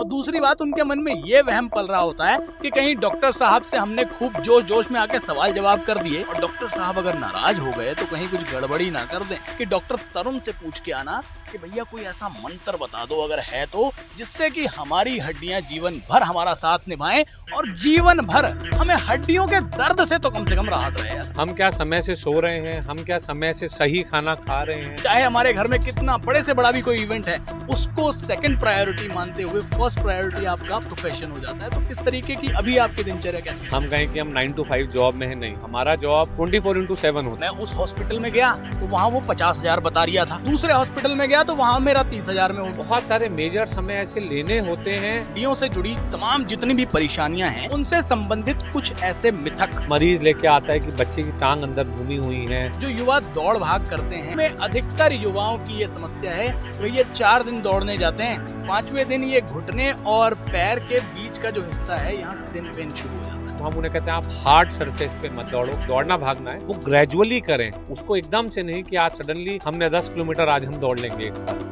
और दूसरी बात, उनके मन में ये वहम पल रहा होता है कि कहीं डॉक्टर साहब से हमने खूब जोश जोश में आके सवाल जवाब कर दिए और डॉक्टर साहब अगर नाराज हो गए तो कहीं कुछ गड़बड़ी ना कर दें, कि डॉक्टर तरुण से पूछ के आना कि भैया कोई ऐसा मंत्र बता दो अगर है तो, जिससे कि हमारी हड्डियां जीवन भर हमारा साथ निभाएं और जीवन भर हमें हड्डियों के दर्द से तो कम राहत रहे। हम क्या समय से सो रहे हैं, हम क्या समय से सही खाना खा रहे हैं, चाहे हमारे घर में कितना बड़े से बड़ा भी कोई इवेंट है उसको सेकंड प्रायोरिटी मानते हुए फर्स्ट प्रायोरिटी आपका प्रोफेशन हो जाता है। तो किस तरीके की अभी आपकी दिनचर्या कैसी? हम कहें कि हम 9 to 5 जॉब में है, नहीं, हमारा जॉब 24/7 होता है। मैं उस हॉस्पिटल में गया तो वहाँ वो 50,000 बता रिया था, दूसरे हॉस्पिटल में गया तो वहाँ मेरा 30,000 में हो। बहुत सारे मेजर्स हमें ऐसे लेने होते हैं। हड्डियों से जुड़ी तमाम जितनी भी परेशानियां हैं उनसे संबंधित कुछ ऐसे मिथक मरीज लेके आता है कि बच्चे की टांग अंदर घूमी हुई है। जो युवा दौड़ भाग करते हैं, में अधिकतर युवाओं की ये समस्या है, वो ये 4 दिन दौड़ने जाते हैं, 5वें दिन ये घुटने और पैर के बीच का जो हिस्सा है यहाँ सिन पेन शुरू हो जाता है। तो हम उन्हें कहते हैं आप हार्ड सरफेस पे मत दौड़ो, दौड़ना भागना है वो ग्रेजुअली करें, उसको एकदम से नहीं कि आज सडनली हमने 10 किलोमीटर आज हम दौड़ लेंगे एक साथ।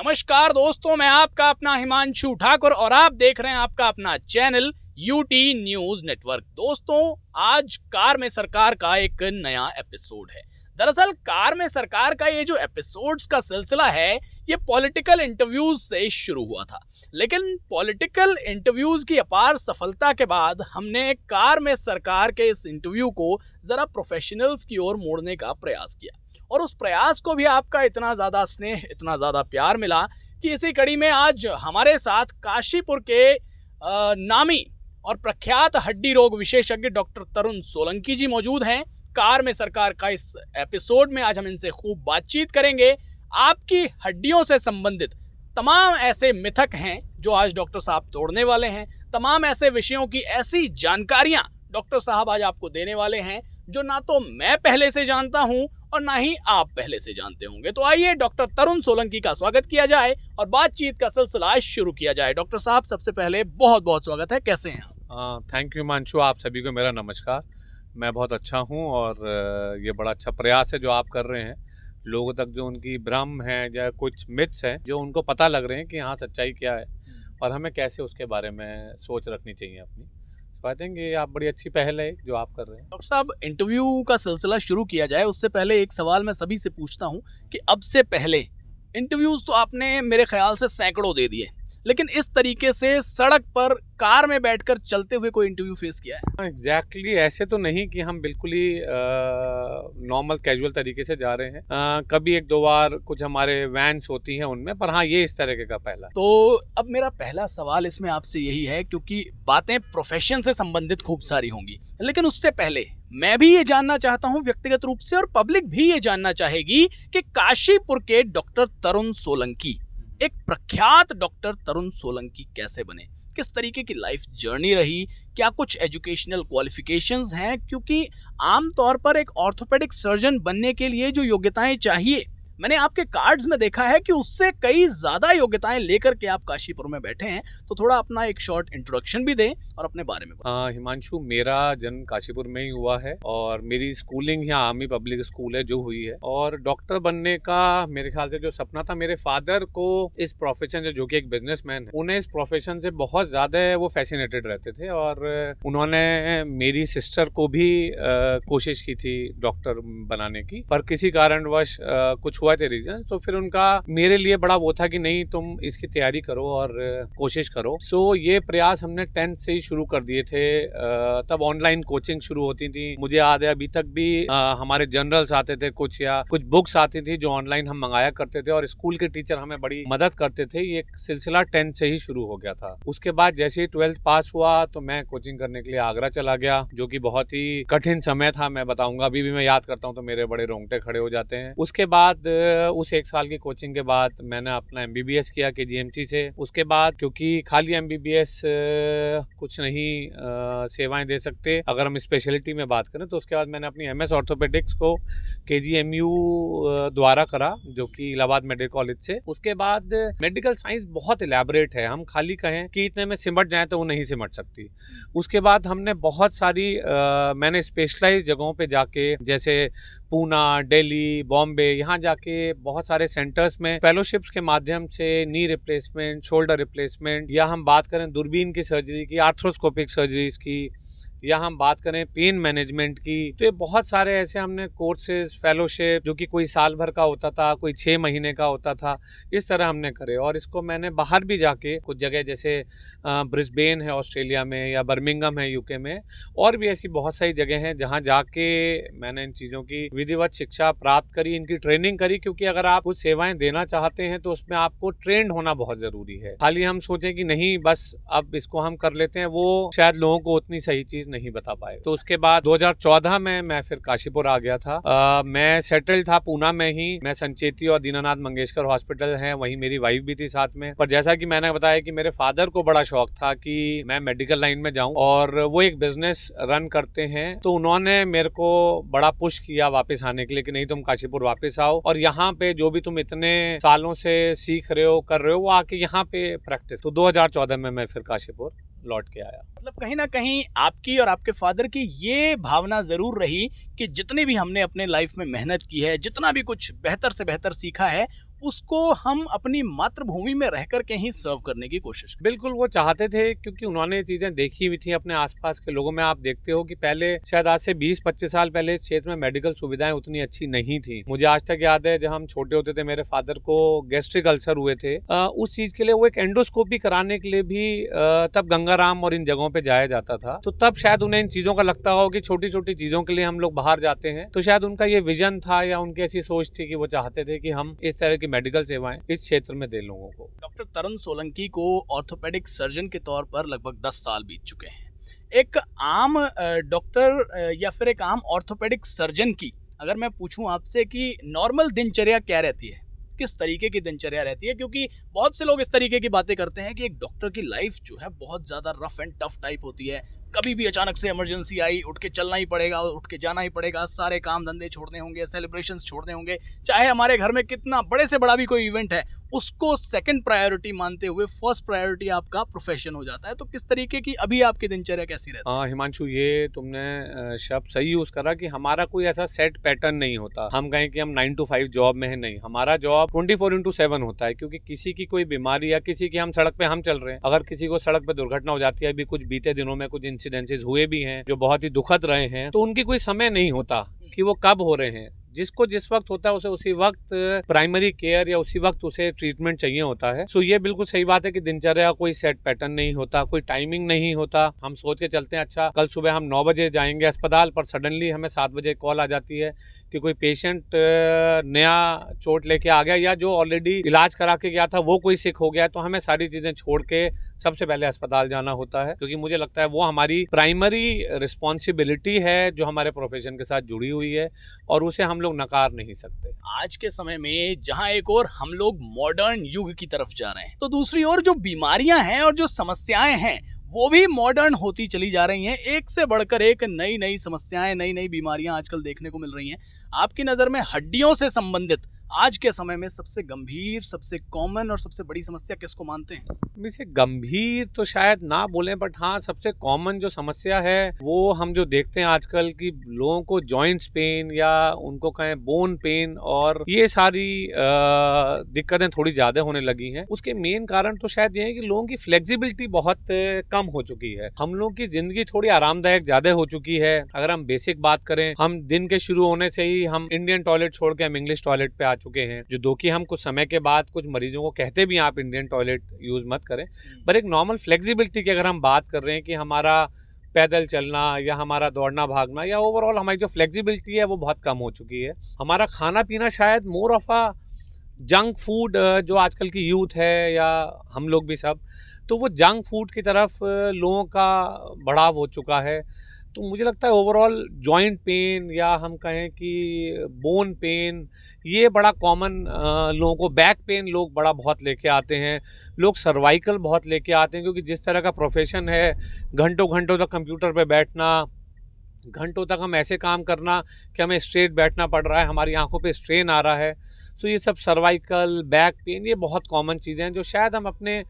नमस्कार दोस्तों, मैं आपका अपना हिमांशु ठाकुर और आप देख रहे हैं आपका अपना चैनल यूटी न्यूज नेटवर्क। दोस्तों, आज कार में सरकार का एक नया एपिसोड है। दरअसल कार में सरकार का ये जो एपिसोड्स का सिलसिला है ये पॉलिटिकल इंटरव्यूज से शुरू हुआ था, लेकिन पॉलिटिकल इंटरव्यूज की अपार सफलता के बाद हमने कार में सरकार के इस इंटरव्यू को जरा प्रोफेशनल्स की ओर मोड़ने का प्रयास किया और उस प्रयास को भी आपका इतना ज़्यादा स्नेह, इतना ज़्यादा प्यार मिला कि इसी कड़ी में आज हमारे साथ काशीपुर के नामी और प्रख्यात हड्डी रोग विशेषज्ञ डॉक्टर तरुण सोलंकी जी मौजूद हैं। कार में सरकार का इस एपिसोड में आज हम इनसे खूब बातचीत करेंगे। आपकी हड्डियों से संबंधित तमाम ऐसे मिथक हैं जो आज डॉक्टर साहब तोड़ने वाले हैं, तमाम ऐसे विषयों की ऐसी जानकारियां डॉक्टर साहब आज आपको देने वाले हैं जो ना तो मैं पहले से जानता हूं और ना ही आप पहले से जानते होंगे। तो आइए डॉक्टर तरुण सोलंकी का स्वागत किया जाए और बातचीत का सिलसिला शुरू किया जाए। डॉक्टर साहब, सबसे पहले बहुत बहुत स्वागत है, कैसे हैं आप? थैंक यू हिमांशु, आप सभी को मेरा नमस्कार। मैं बहुत अच्छा हूं और ये बड़ा अच्छा प्रयास है जो आप कर रहे हैं। लोगों तक जो उनकी भ्रम है या कुछ मिथ्स हैं जो उनको पता लग रहे हैं कि हाँ सच्चाई क्या है और हमें कैसे उसके बारे में सोच रखनी चाहिए अपनी। आई थिंक ये आप बड़ी अच्छी पहल है जो आप कर रहे हैं। डॉक्टर साहब, इंटरव्यू का सिलसिला शुरू किया जाए उससे पहले एक सवाल मैं सभी से पूछता हूं कि अब से पहले इंटरव्यूज तो आपने मेरे ख्याल से सैकड़ों दे दिए, लेकिन इस तरीके से सड़क पर कार में बैठकर चलते हुए कोई इंटरव्यू फेस किया है? एग्जैक्टली ऐसे तो नहीं कि हम बिल्कुल ही नॉर्मल कैजुअल तरीके से जा रहे हैं। कभी 1-2 बार कुछ हमारे वैन्स होती हैं उनमें, पर हाँ ये इस तरीके का पहला। तो अब मेरा पहला सवाल इसमें आपसे यही है, क्योंकि बातें प्रोफेशन से संबंधित खूब सारी होंगी, लेकिन उससे पहले मैं भी ये जानना चाहता हूँ व्यक्तिगत रूप से और पब्लिक भी ये जानना चाहेगी कि काशीपुर के डॉक्टर तरुण सोलंकी, एक प्रख्यात डॉक्टर तरुण सोलंकी कैसे बने, किस तरीके की लाइफ जर्नी रही, क्या कुछ एजुकेशनल क्वालिफिकेशंस हैं? क्योंकि आमतौर पर एक ऑर्थोपेडिक सर्जन बनने के लिए जो योग्यताएं चाहिए, मैंने आपके कार्ड्स में देखा है कि उससे कई ज्यादा योग्यताएं लेकर के आप काशीपुर में बैठे हैं। तो थोड़ा अपना एक शॉर्ट इंट्रोडक्शन भी दें और अपने बारे में बताएं। हिमांशु, मेरा जन्म काशीपुर में ही हुआ है और मेरी स्कूलिंग यहाँ आर्मी पब्लिक स्कूल है जो हुई है, और डॉक्टर बनने का मेरे ख्याल से जो सपना था, मेरे फादर को इस प्रोफेशन से, जो कि एक बिजनेसमैन है, उन्हें इस प्रोफेशन से बहुत ज्यादा वो फैसिनेटेड रहते थे और उन्होंने मेरी सिस्टर को भी कोशिश की थी डॉक्टर बनाने की, पर किसी कारणवश कुछ थे रीजन, तो फिर उनका मेरे लिए बड़ा वो था कि नहीं तुम इसकी तैयारी करो और कोशिश करो। सो ये प्रयास हमने 10th से ही शुरू कर दिए थे। तब ऑनलाइन कोचिंग शुरू होती थी, मुझे याद है अभी तक भी हमारे जर्नल्स आते थे कुछ, या कुछ बुक्स आती थी जो ऑनलाइन हम मंगाया करते थे और स्कूल के टीचर हमें बड़ी मदद करते थे। ये सिलसिला 10th से ही शुरू हो गया था। उसके बाद जैसे ही 12th पास हुआ तो मैं कोचिंग करने के लिए आगरा चला गया, जो कि बहुत ही कठिन समय था, मैं बताऊंगा, अभी भी मैं याद करता हूँ तो मेरे बड़े रोंगटे खड़े हो जाते हैं। उसके बाद उस 1 साल की कोचिंग के बाद मैंने अपना MBBS किया KGMC से। उसके बाद क्योंकि खाली MBBS कुछ नहीं सेवाएं दे सकते, अगर हम स्पेशलिटी में बात करें, तो उसके बाद मैंने अपनी MS ऑर्थोपेडिक्स को KGMU द्वारा करा, जो कि इलाहाबाद मेडिकल कॉलेज से। उसके बाद मेडिकल साइंस बहुत इलेबोरेट है, हम खाली कहें कि इतने में सिमट जाए तो वो नहीं सिमट सकती। उसके बाद हमने बहुत सारी मैंने स्पेशलाइज जगहों पे जाके, जैसे पूना, दिल्ली, बॉम्बे, यहाँ जाके बहुत सारे सेंटर्स में फेलोशिप्स के माध्यम से नी रिप्लेसमेंट, शोल्डर रिप्लेसमेंट, या हम बात करें दूरबीन की सर्जरी की, आर्थ्रोस्कोपिक सर्जरीज की, या हम बात करें पेन मैनेजमेंट की, तो ये बहुत सारे ऐसे हमने कोर्सेज, फेलोशिप, जो कि कोई साल भर का होता था, कोई 6 महीने का होता था, इस तरह हमने करे। और इसको मैंने बाहर भी जाके कुछ जगह, जैसे ब्रिस्बेन है ऑस्ट्रेलिया में, या बर्मिंघम है UK में, और भी ऐसी बहुत सारी जगह हैं जहाँ जाके मैंने इन चीज़ों की विधिवत शिक्षा प्राप्त करी, इनकी ट्रेनिंग करी। क्योंकि अगर आप कुछ सेवाएं देना चाहते हैं तो उसमें आपको ट्रेंड होना बहुत ज़रूरी है। खाली हम सोचें कि नहीं बस अब इसको हम कर लेते हैं, वो शायद लोगों को उतनी सही चीज़ नहीं बता पाए। तो उसके बाद 2014 में मैं फिर काशीपुर आ गया था। मैं सेटल था पूना में ही। मैं संचेती और दीनानाथ मंगेशकर हॉस्पिटल है, वहीं मेरी वाइफ भी थी साथ में। पर जैसा कि मैंने बताया कि मेरे फादर को बड़ा शौक था कि मैं मेडिकल लाइन में जाऊं, और वो एक बिजनेस रन करते हैं, तो उन्होंने मेरे को बड़ा पुश किया वापस आने के लिए कि नहीं, तुम काशीपुर वापस आओ, और यहाँ पे जो भी तुम इतने सालों से सीख रहे हो, कर रहे हो, वो आके यहाँ पे प्रैक्टिस। तो 2014 में मैं फिर काशीपुर लौट के आया। मतलब कहीं ना कहीं आपकी और आपके फादर की ये भावना जरूर रही कि जितनी भी हमने अपने लाइफ में मेहनत की है, जितना भी कुछ बेहतर से बेहतर सीखा है, उसको हम अपनी मातृभूमि में रह करके ही सर्व करने की कोशिश करें। बिल्कुल वो चाहते थे, क्योंकि उन्होंने ये चीजें देखी हुई थी अपने आसपास के लोगों में। आप देखते हो कि पहले, शायद आज से 20-25 साल पहले, इस क्षेत्र में मेडिकल सुविधाएं उतनी अच्छी नहीं थी। मुझे आज तक याद है, जब हम छोटे होते थे, मेरे फादर को गैस्ट्रिक अल्सर हुए थे, उस चीज के लिए वो एक एंडोस्कोपी कराने के लिए भी तब गंगाराम और इन जगहों पे जाया जाता था। तो तब शायद उन्हें इन चीजों का लगता हो कि छोटी छोटी चीजों के लिए हम लोग बाहर जाते हैं, तो शायद उनका ये विजन था, या उनकी ऐसी सोच थी कि वो चाहते थे कि हम इस तरह की मेडिकल सेवाएं इस क्षेत्र में दे लोगों को। डॉक्टर तरुण सोलंकी को ऑर्थोपेडिक सर्जन के तौर पर लगभग 10 साल बीत चुके हैं। एक आम डॉक्टर या फिर एक आम ऑर्थोपेडिक सर्जन की अगर मैं पूछूं आपसे कि नॉर्मल दिनचर्या क्या रहती है, किस तरीके की दिनचर्या रहती है, क्योंकि बहुत से लोग इस तरीके की बातें करते हैं कि एक डॉक्टर की लाइफ जो है बहुत ज़्यादा रफ एंड टफ टाइप होती है, कभी भी अचानक से इमरजेंसी आई, उठ के चलना ही पड़ेगा, उठ के जाना ही पड़ेगा, सारे काम धंधे छोड़ने होंगे, सेलिब्रेशंस छोड़ने होंगे, चाहे हमारे घर में कितना बड़े से बड़ा भी कोई इवेंट है, उसको सेकंड प्रायोरिटी मानते हुए फर्स्ट प्रायोरिटी आपका प्रोफेशन हो जाता है। तो किस तरीके की अभी आपकी दिनचर्या कैसी रहती है? हिमांशु, ये तुमने शब्द सही यूज करा कि हमारा कोई ऐसा सेट पैटर्न नहीं होता। हम कहें कि हम 9 to 5 जॉब में है, नहीं, हमारा जॉब 24/7 होता है। क्योंकि किसी की कोई बीमारी या किसी की, हम सड़क पे हम चल रहे हैं, अगर किसी को सड़क पे दुर्घटना हो जाती है, अभी कुछ बीते दिनों में कुछ इंसिडेंसेस हुए भी हैं जो बहुत ही दुखद रहे हैं, तो उनकी कोई समय नहीं होता कि वो कब हो रहे हैं। जिसको जिस वक्त होता है उसे उसी वक्त प्राइमरी केयर या उसी वक्त उसे ट्रीटमेंट चाहिए होता है। सो ये बिल्कुल सही बात है कि दिनचर्या कोई सेट पैटर्न नहीं होता, कोई टाइमिंग नहीं होता। हम सोच के चलते हैं अच्छा कल सुबह हम 9 बजे जाएंगे अस्पताल, पर सडनली हमें 7 बजे कॉल आ जाती है कि कोई पेशेंट नया चोट लेके आ गया, या जो ऑलरेडी इलाज करा के गया था वो कोई सिक हो गया, तो हमें सारी चीजें छोड़ के सबसे पहले अस्पताल जाना होता है। क्योंकि मुझे लगता है वो हमारी प्राइमरी रिस्पॉन्सिबिलिटी है जो हमारे प्रोफेशन के साथ जुड़ी हुई है, और उसे हम लोग नकार नहीं सकते। आज के समय में जहां एक और हम लोग मॉडर्न युग की तरफ जा रहे हैं, तो दूसरी ओर जो बीमारियां हैं और जो समस्याएं हैं वो भी मॉडर्न होती चली जा रही हैं। एक से बढ़कर एक नई नई समस्याएं, नई नई बीमारियां आजकल देखने को मिल रही हैं। आपकी नज़र में हड्डियों से संबंधित आज के समय में सबसे गंभीर, सबसे कॉमन और सबसे बड़ी समस्या किसको मानते हैं? वैसे गंभीर तो शायद ना बोलें, बट हाँ, सबसे कॉमन जो समस्या है वो हम जो देखते हैं आजकल की लोगों को जॉइंट्स पेन, या उनको कहें बोन पेन, और ये सारी दिक्कतें थोड़ी ज़्यादा होने लगी हैं। उसके मेन कारण तो शायद ये है कि लोगों की फ्लेक्सिबिलिटी बहुत कम हो चुकी है। हम लोगों की जिंदगी थोड़ी आरामदायक ज़्यादा हो चुकी है। अगर हम बेसिक बात करें, हम दिन के शुरू होने से ही हम इंडियन टॉयलेट छोड़ के हम इंग्लिश टॉयलेट पे चुके हैं, जो दो कि हम कुछ समय के बाद कुछ मरीजों को कहते भी आप इंडियन टॉयलेट यूज मत करें। पर एक नॉर्मल फ्लेक्सिबिलिटी की अगर हम बात कर रहे हैं कि हमारा पैदल चलना या हमारा दौड़ना भागना या ओवरऑल हमारी जो फ्लेक्सिबिलिटी है वो बहुत कम हो चुकी है। हमारा खाना पीना शायद more of a junk food, जो आजकल की यूथ है या हम लोग भी सब, तो वो जंक फूड की तरफ लोगों का बढ़ाव हो चुका है। तो मुझे लगता है ओवरऑल जॉइंट पेन या हम कहें कि बोन पेन ये बड़ा कॉमन लोगों को, बैक पेन लोग बड़ा बहुत लेके आते हैं, लोग सर्वाइकल बहुत लेके आते हैं, क्योंकि जिस तरह का प्रोफेशन है, घंटों घंटों तक कंप्यूटर पे बैठना, घंटों तक हम ऐसे काम करना कि हमें स्ट्रेट बैठना पड़ रहा है, हमारी आंखों पे स्ट्रेन आ रहा है। तो ये सब सर्वाइकल, बैक पेन ये बहुत कॉमन चीज़ें हैं जो शायद हम अपने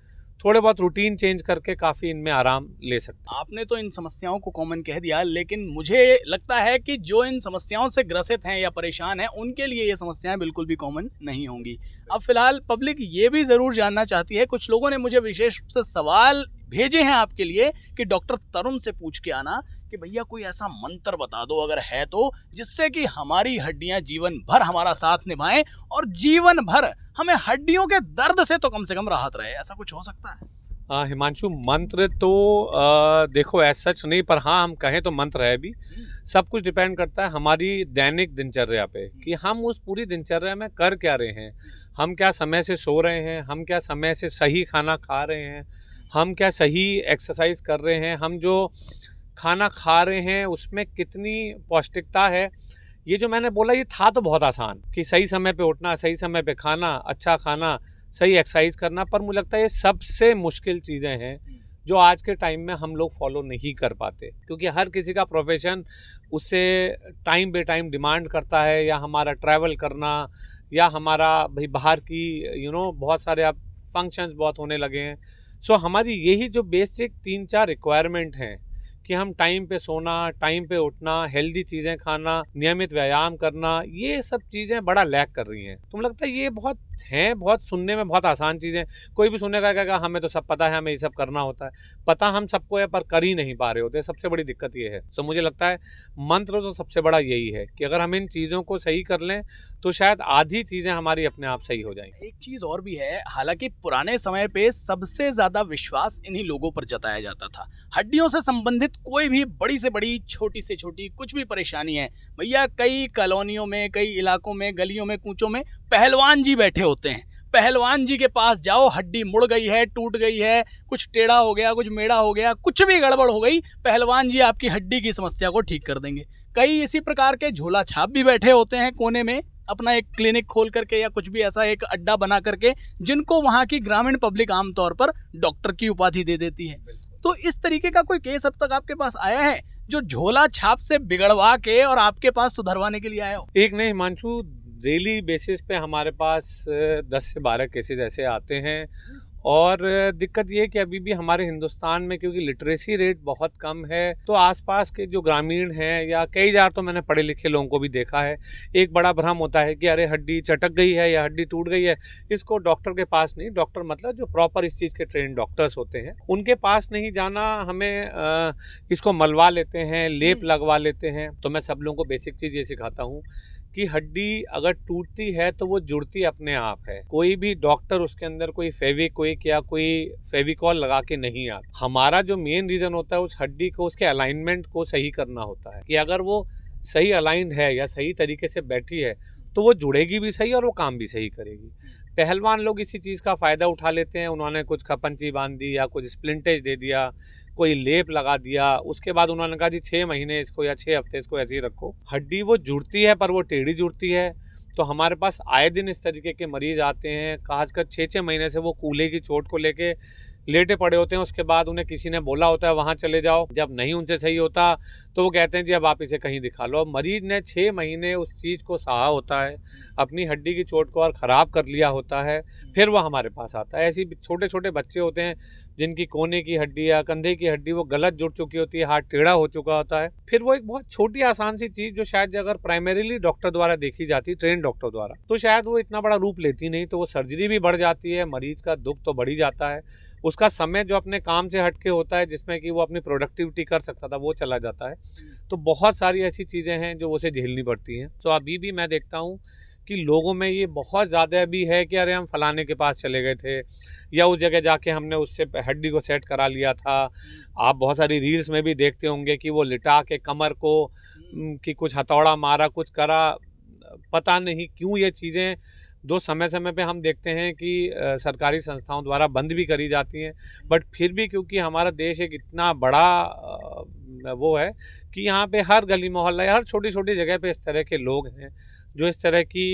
थोड़े बहुत रूटीन चेंज करके काफ़ी इनमें आराम ले सकते हैं। आपने तो इन समस्याओं को कॉमन कह दिया, लेकिन मुझे लगता है कि जो इन समस्याओं से ग्रसित हैं या परेशान हैं, उनके लिए ये समस्याएं बिल्कुल भी कॉमन नहीं होंगी। अब फिलहाल पब्लिक ये भी ज़रूर जानना चाहती है, कुछ लोगों ने मुझे विशेष रूप से सवाल भेजे हैं आपके लिए कि डॉक्टर तरुण से पूछ के आना कि भैया कोई ऐसा मंत्र बता दो अगर है तो, जिससे कि हमारी हड्डियां जीवन भर हमारा साथ निभाएं और जीवन भर हमें हड्डियों के दर्द से तो कम राहत रहे। ऐसा कुछ हो सकता है? हिमांशु, मंत्र तो देखो ऐसा सच नहीं, पर हाँ हम कहें तो मंत्र है भी। सब कुछ डिपेंड करता है हमारी दैनिक दिनचर्या पे कि हम उस पूरी दिनचर्या में कर क्या रहे हैं। हम क्या समय से सो रहे हैं, हम क्या समय से सही खाना खा रहे हैं, हम क्या सही एक्सरसाइज कर रहे हैं, हम जो खाना खा रहे हैं उसमें कितनी पौष्टिकता है। ये जो मैंने बोला ये था तो बहुत आसान कि सही समय पे उठना, सही समय पे खाना, अच्छा खाना, सही एक्सरसाइज करना, पर मुझे लगता है ये सबसे मुश्किल चीज़ें हैं जो आज के टाइम में हम लोग फॉलो नहीं कर पाते, क्योंकि हर किसी का प्रोफेशन उससे टाइम बे टाइम डिमांड करता है, या हमारा ट्रैवल करना, या हमारा भाई बाहर की बहुत सारे अब फंक्शंस बहुत होने लगे हैं। सो हमारी यही जो बेसिक 3-4 रिक्वायरमेंट हैं कि हम टाइम पे सोना, टाइम पे उठना, हेल्दी चीज़ें खाना, नियमित व्यायाम करना, ये सब चीज़ें बड़ा लैक कर रही हैं। तो मुझे लगता है ये बहुत हैं, बहुत सुनने में बहुत आसान चीज़ें, कोई भी सुनेगा क्या हमें तो सब पता है, हमें ये सब करना होता है। पता हम सबको है पर कर ही नहीं पा रहे होते, सबसे बड़ी दिक्कत ये है। तो मुझे लगता है मंत्र तो सबसे बड़ा यही है कि अगर हम इन चीज़ों को सही कर लें तो शायद आधी चीज़ें हमारी अपने आप सही हो जाएंगी। एक चीज़ और भी है, हालांकि पुराने समय पे सबसे ज़्यादा विश्वास इन्हीं लोगों पर जताया जाता था। हड्डियों से संबंधित कोई भी बड़ी से बड़ी, छोटी से छोटी कुछ भी परेशानी है, भैया कई कॉलोनियों में, कई इलाकों में, गलियों में, कूचों में पहलवान जी बैठे होते हैं। पहलवान जी के पास जाओ, हड्डी मुड़ गई है, टूट गई है, कुछ टेढ़ा हो गया, कुछ मेढ़ा हो गया, कुछ भी गड़बड़ हो गई, पहलवान जी आपकी हड्डी की समस्या को ठीक कर देंगे। कई इसी प्रकार के झोला छाप भी बैठे होते हैं कोने में, अपना एक क्लिनिक खोल करके या कुछ भी ऐसा एक अड्डा बना करके, जिनको वहाँ की ग्रामीण पब्लिक आमतौर पर डॉक्टर की उपाधि दे देती है। तो इस तरीके का कोई केस अब तक आपके पास आया है जो झोला छाप से बिगड़वा के और आपके पास सुधरवाने के लिए आया हो? एक नहीं हिमांशु, डेली बेसिस पे हमारे पास 10 से 12 केसेस ऐसे आते हैं। और दिक्कत ये है कि अभी भी हमारे हिंदुस्तान में क्योंकि लिटरेसी रेट बहुत कम है, तो आसपास के जो ग्रामीण हैं, या कई बार तो मैंने पढ़े लिखे लोगों को भी देखा है, एक बड़ा भ्रम होता है कि अरे हड्डी चटक गई है या हड्डी टूट गई है, इसको डॉक्टर के पास नहीं, डॉक्टर मतलब जो प्रॉपर इस चीज़ के ट्रेन डॉक्टर्स होते हैं उनके पास नहीं जाना, हमें इसको मलवा लेते हैं, लेप लगवा लेते हैं। तो मैं सब लोगों को बेसिक चीज़ ये सिखाता हूँ कि हड्डी अगर टूटती है तो वो जुड़ती अपने आप है। कोई भी डॉक्टर उसके अंदर कोई फेविक्विक या कोई फेविकॉल लगा के नहीं आता। हमारा जो मेन रीजन होता है उस हड्डी को, उसके अलाइनमेंट को सही करना होता है कि अगर वो सही अलाइंड है या सही तरीके से बैठी है तो वो जुड़ेगी भी सही और वो काम भी सही करेगी। पहलवान लोग इसी चीज़ का फ़ायदा उठा लेते हैं, उन्होंने कुछ खपंची बांध दी या कुछ स्प्लिंटेज दे दिया, कोई लेप लगा दिया, उसके बाद उन्होंने कहा जी 6 महीने इसको या 6 हफ्ते इसको ऐसे ही रखो। हड्डी वो जुड़ती है पर वो टेढ़ी जुड़ती है। तो हमारे पास आए दिन इस तरीके के मरीज आते हैं, खासकर 6-6 महीने से वो कूल्हे की चोट को लेके लेटे पड़े होते हैं। उसके बाद उन्हें किसी ने बोला होता है वहाँ चले जाओ, जब नहीं उनसे सही होता तो वो कहते हैं जी अब आप इसे कहीं दिखा लो। अब मरीज ने 6 महीने उस चीज़ को सहा होता है, अपनी हड्डी की चोट को और ख़राब कर लिया होता है, फिर वो हमारे पास आता है। ऐसे छोटे छोटे बच्चे होते हैं जिनकी कोने की हड्डी या कंधे की हड्डी वो गलत जुड़ चुकी होती है, हाथ टेढ़ा हो चुका होता है। फिर वो एक बहुत छोटी आसान सी चीज़ जो शायद अगर प्राइमरीली डॉक्टर द्वारा देखी जाती, ट्रेन डॉक्टर द्वारा, तो शायद वो इतना बड़ा रूप लेती नहीं, तो वो सर्जरी भी बढ़ जाती है, मरीज का दुख तो बढ़ ही जाता है, उसका समय जो अपने काम से हटके होता है जिसमें कि वो अपनी प्रोडक्टिविटी कर सकता था वो चला जाता है। तो बहुत सारी ऐसी चीज़ें हैं जो उसे झेलनी पड़ती हैं। तो अभी भी मैं देखता हूँ कि लोगों में ये बहुत ज़्यादा भी है कि अरे हम फलाने के पास चले गए थे या उस जगह जाके हमने उससे हड्डी को सेट करा लिया था। आप बहुत सारी रील्स में भी देखते होंगे कि वो लिटा के कमर को कि कुछ हथौड़ा मारा, कुछ करा, पता नहीं क्यों ये चीज़ें दो समय समय पे हम देखते हैं कि सरकारी संस्थाओं द्वारा बंद भी करी जाती हैं, बट फिर भी क्योंकि हमारा देश एक इतना बड़ा वो है कि यहाँ पे हर गली मोहल्ला या हर छोटी छोटी जगह पे इस तरह के लोग हैं जो इस तरह की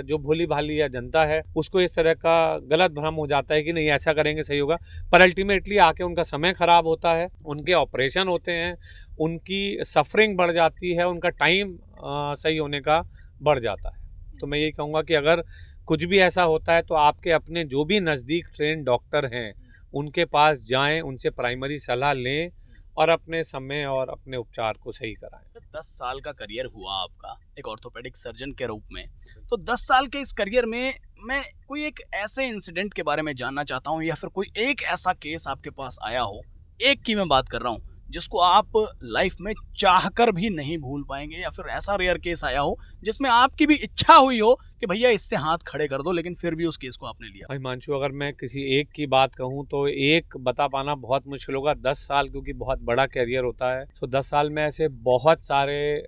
जो भोली भाली या जनता है उसको इस तरह का गलत भ्रम हो जाता है कि नहीं ऐसा करेंगे सही होगा, पर अल्टीमेटली आके उनका समय खराब होता है, उनके ऑपरेशन होते हैं, उनकी सफरिंग बढ़ जाती है, उनका टाइम सही होने का बढ़ जाता है। तो मैं यही कहूँगा कि अगर कुछ भी ऐसा होता है तो आपके अपने जो भी नज़दीक ट्रेन डॉक्टर हैं उनके पास जाएं, उनसे प्राइमरी सलाह लें और अपने समय और अपने उपचार को सही कराएं। 10 साल का करियर हुआ आपका एक ऑर्थोपेडिक सर्जन के रूप में, तो 10 साल के इस करियर में मैं कोई एक ऐसे इंसिडेंट के बारे में जानना चाहता हूँ या फिर कोई एक ऐसा केस आपके पास आया हो, एक की मैं बात कर रहा हूँ, जिसको आप लाइफ में चाहकर भी नहीं भूल पाएंगे, या फिर ऐसा रेयर केस आया हो जिसमें आपकी भी इच्छा हुई हो कि भैया इससे हाथ खड़े कर दो, लेकिन फिर भी उस केस को आपने लिया। हिमांशु, अगर मैं किसी एक की बात कहूँ तो एक बता पाना बहुत मुश्किल होगा। 10 साल क्योंकि बहुत बड़ा कैरियर होता है, तो 10 साल में ऐसे बहुत सारे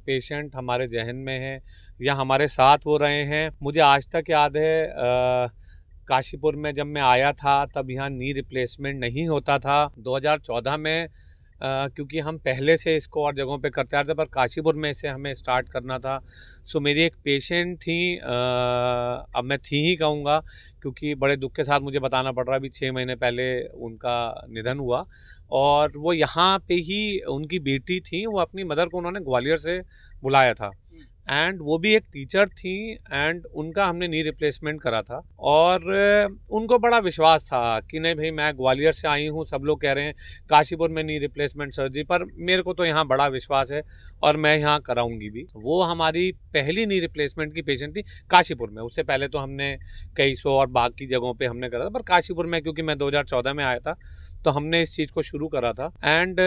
पेशेंट हमारे जहन में हैं या हमारे साथ हो रहे हैं। मुझे आज तक याद है काशीपुर में जब मैं आया था तब यहाँ नी रिप्लेसमेंट नहीं होता था। 2014 में क्योंकि हम पहले से इसको और जगहों पे करते आ रहे थे, पर काशीपुर में इसे हमें स्टार्ट करना था। सो मेरी एक पेशेंट थी, अब मैं थी ही कहूँगा क्योंकि बड़े दुख के साथ मुझे बताना पड़ रहा है, अभी 6 महीने पहले उनका निधन हुआ। और वो यहाँ पे ही उनकी बेटी थी, वो अपनी मदर को उन्होंने ग्वालियर से बुलाया था एंड वो भी एक टीचर थी एंड उनका हमने नी रिप्लेसमेंट करा था। और उनको बड़ा विश्वास था कि नहीं भाई मैं ग्वालियर से आई हूँ, सब लोग कह रहे हैं काशीपुर में नी रिप्लेसमेंट सर्जरी, पर मेरे को तो यहाँ बड़ा विश्वास है और मैं यहाँ कराऊंगी भी। वो हमारी पहली नी रिप्लेसमेंट की पेशेंट थी काशीपुर में। उससे पहले तो हमने कई सौ और बाकी जगहों पर हमने करा था, पर काशीपुर में क्योंकि मैं 2014 में आया था तो हमने इस चीज़ को शुरू करा था। एंड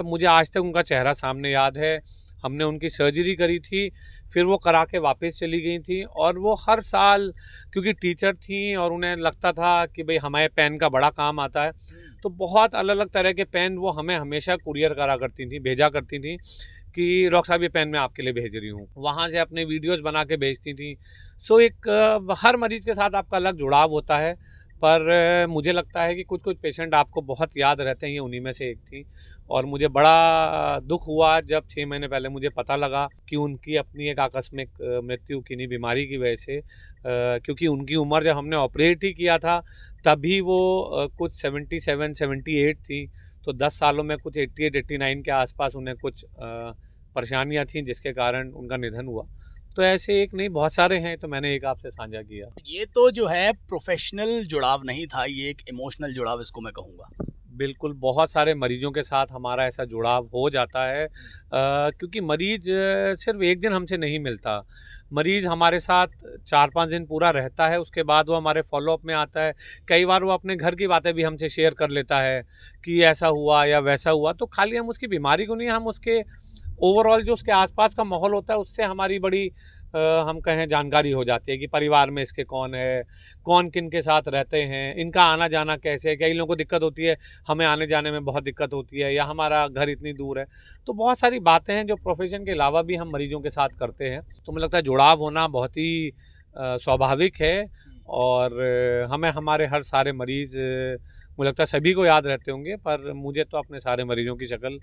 मुझे आज तक उनका चेहरा सामने याद है। हमने उनकी सर्जरी करी थी, फिर वो करा के वापस चली गई थी और वो हर साल क्योंकि टीचर थी और उन्हें लगता था कि भाई हमारे पेन का बड़ा काम आता है, तो बहुत अलग अलग तरह के पेन वो हमें हमेशा कुरियर करा करती थी, भेजा करती थी कि डॉक्टर साहब ये पेन मैं आपके लिए भेज रही हूँ। वहाँ से अपने वीडियोज़ बना के भेजती थी। सो एक हर मरीज़ के साथ आपका अलग जुड़ाव होता है, पर मुझे लगता है कि कुछ कुछ पेशेंट आपको बहुत याद रहते हैं, ये उन्हीं में से एक थी। और मुझे बड़ा दुख हुआ जब 6 महीने पहले मुझे पता लगा कि उनकी अपनी एक आकस्मिक मृत्यु किन्हीं बीमारी की वजह से, क्योंकि उनकी उम्र जब हमने ऑपरेट ही किया था तभी वो कुछ 77-78 थी, तो 10 सालों में कुछ 88-89 के आसपास उन्हें कुछ परेशानियां थी जिसके कारण उनका निधन हुआ। तो ऐसे एक नहीं बहुत सारे हैं, तो मैंने एक आपसे साझा किया। ये तो जो है प्रोफेशनल जुड़ाव नहीं था, ये एक इमोशनल जुड़ाव इसको मैं कहूँगा। बिल्कुल, बहुत सारे मरीजों के साथ हमारा ऐसा जुड़ाव हो जाता है क्योंकि मरीज सिर्फ एक दिन हमसे नहीं मिलता, मरीज हमारे साथ 4-5 दिन पूरा रहता है, उसके बाद वो हमारे फॉलोअप में आता है। कई बार वो अपने घर की बातें भी हमसे शेयर कर लेता है कि ऐसा हुआ या वैसा हुआ। तो खाली हम उसकी बीमारी को नहीं, हम उसके ओवरऑल जो उसके आसपास का माहौल होता है उससे हमारी बड़ी हम कहें जानकारी हो जाती है कि परिवार में इसके कौन है, कौन किन के साथ रहते हैं, इनका आना जाना कैसे है। कई लोगों को दिक्कत होती है, हमें आने जाने में बहुत दिक्कत होती है, या हमारा घर इतनी दूर है। तो बहुत सारी बातें हैं जो प्रोफेशन के अलावा भी हम मरीजों के साथ करते हैं। तो मुझे लगता है जुड़ाव होना बहुत ही स्वाभाविक है और हमें हमारे हर सारे मरीज़ मुझे लगता है सभी को याद रहते होंगे, पर मुझे तो अपने सारे मरीजों की शक्ल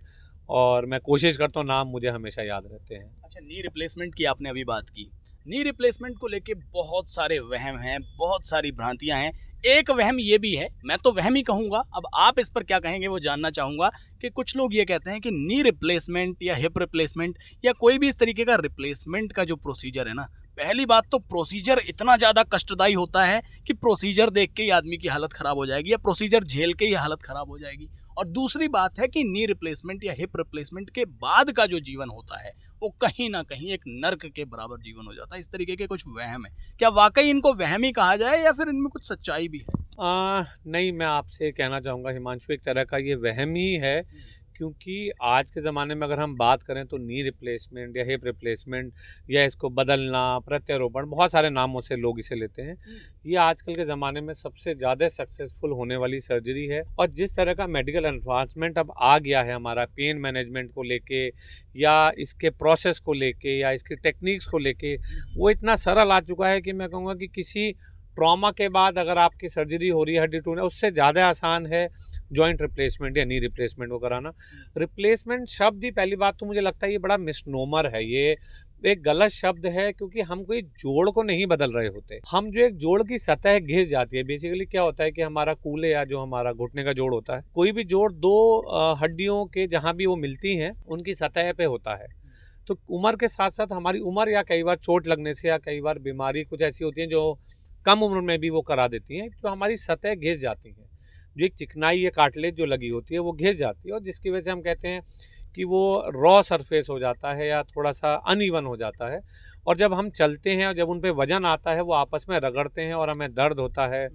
और मैं कोशिश करता हूँ नाम मुझे हमेशा याद रहते हैं। अच्छा, नी रिप्लेसमेंट की आपने अभी बात की। नी रिप्लेसमेंट को लेके बहुत सारे वहम हैं, बहुत सारी भ्रांतियां हैं। एक वहम ये भी है, मैं तो वहम ही कहूँगा, अब आप इस पर क्या कहेंगे वो जानना चाहूँगा, कि कुछ लोग ये कहते हैं कि नी रिप्लेसमेंट या हिप रिप्लेसमेंट या कोई भी इस तरीके का रिप्लेसमेंट का जो प्रोसीजर है ना, पहली बात तो प्रोसीजर इतना ज़्यादा कष्टदायी होता है कि प्रोसीजर देख के ही आदमी की हालत ख़राब हो जाएगी या प्रोसीजर झेल के ही हालत ख़राब हो जाएगी। और दूसरी बात है कि नी रिप्लेसमेंट या हिप रिप्लेसमेंट के बाद का जो जीवन होता है वो कहीं ना कहीं एक नर्क के बराबर जीवन हो जाता है। इस तरीके के कुछ वहम है, क्या वाकई इनको वहम ही कहा जाए या फिर इनमें कुछ सच्चाई भी है? नहीं, मैं आपसे कहना चाहूँगा हिमांशु, एक तरह का ये वहम ही है, क्योंकि आज के ज़माने में अगर हम बात करें तो नी रिप्लेसमेंट या हिप रिप्लेसमेंट या इसको बदलना, प्रत्यारोपण, बहुत सारे नामों से लोग इसे लेते हैं। ये आजकल के ज़माने में सबसे ज़्यादा सक्सेसफुल होने वाली सर्जरी है। और जिस तरह का मेडिकल एडवांसमेंट अब आ गया है हमारा पेन मैनेजमेंट को लेके या इसके प्रोसेस को लेके या इसकी टेक्निक्स को लेके, वो इतना सरल आ चुका है कि मैं कहूँगा कि किसी ट्रॉमा के बाद अगर आपकी सर्जरी हो रही है हड्डी टूटने, उससे ज़्यादा आसान है जॉइंट रिप्लेसमेंट या नी रिप्लेसमेंट को कराना। रिप्लेसमेंट शब्द ही पहली बात तो मुझे लगता है ये बड़ा मिसनोमर है, ये एक गलत शब्द है, क्योंकि हम कोई जोड़ को नहीं बदल रहे होते। हम जो एक जोड़ की सतह घिस जाती है, बेसिकली क्या होता है कि हमारा कूल्हे या जो हमारा घुटने का जोड़ होता है, कोई भी जोड़ दो हड्डियों के जहाँ भी वो मिलती हैं उनकी सतह पे होता है। तो उम्र के साथ साथ हमारी उम्र या कई बार चोट लगने से या कई बार बीमारी कुछ ऐसी होती हैं जो कम उम्र में भी वो करा देती हैं, तो हमारी सतह घिस जाती हैं। जो एक चिकनाई या कार्टिलेज जो लगी होती है वो घिस जाती है, और जिसकी वजह से हम कहते हैं कि वो रॉ सरफेस हो जाता है या थोड़ा सा अनइवन हो जाता है। और जब हम चलते हैं और जब उन पे वजन आता है वो आपस में रगड़ते हैं और हमें दर्द होता है,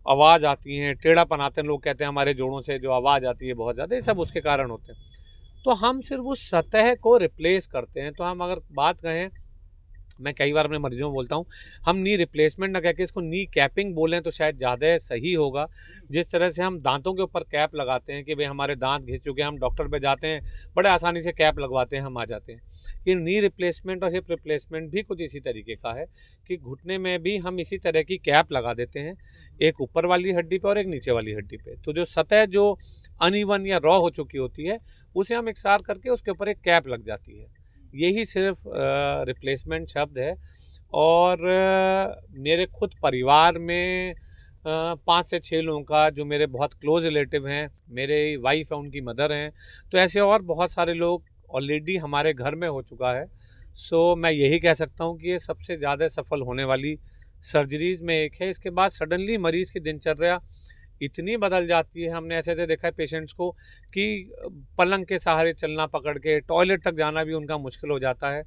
आवाज़ आती है, टेढ़ापन आते हैं। लोग कहते हैं हमारे जोड़ों से जो आवाज़ आती है बहुत ज़्यादा, ये सब उसके कारण होते हैं। तो हम सिर्फ उस सतह को रिप्लेस करते हैं। तो हम अगर बात करें, मैं कई बार अपने मरीजों में बोलता हूँ, हम नी रिप्लेसमेंट ना कह के इसको नी कैपिंग बोलें तो शायद ज़्यादा सही होगा। जिस तरह से हम दांतों के ऊपर कैप लगाते हैं कि भाई हमारे दांत घिस चुके हैं, हम डॉक्टर पे जाते हैं, बड़े आसानी से कैप लगवाते हैं, हम आ जाते हैं। कि नी रिप्लेसमेंट और हिप रिप्लेसमेंट भी कुछ इसी तरीके का है कि घुटने में भी हम इसी तरह की कैप लगा देते हैं, एक ऊपर वाली हड्डी पर और एक नीचे वाली हड्डी पर। तो जो सतह जो अनइवन या रॉ हो चुकी होती है उसे हम इकसार करके उसके ऊपर एक कैप लग जाती है। यही सिर्फ रिप्लेसमेंट शब्द है। और मेरे खुद परिवार में 5 से 6 लोगों का, जो मेरे बहुत क्लोज रिलेटिव हैं, मेरे वाइफ है, उनकी मदर हैं, तो ऐसे और बहुत सारे लोग ऑलरेडी हमारे घर में हो चुका है। सो मैं यही कह सकता हूँ कि ये सबसे ज़्यादा सफल होने वाली सर्जरीज़ में एक है। इसके बाद सडनली मरीज़ की दिनचर्या इतनी बदल जाती है। हमने ऐसे ऐसे देखा है पेशेंट्स को कि पलंग के सहारे चलना पकड़ के टॉयलेट तक जाना भी उनका मुश्किल हो जाता है।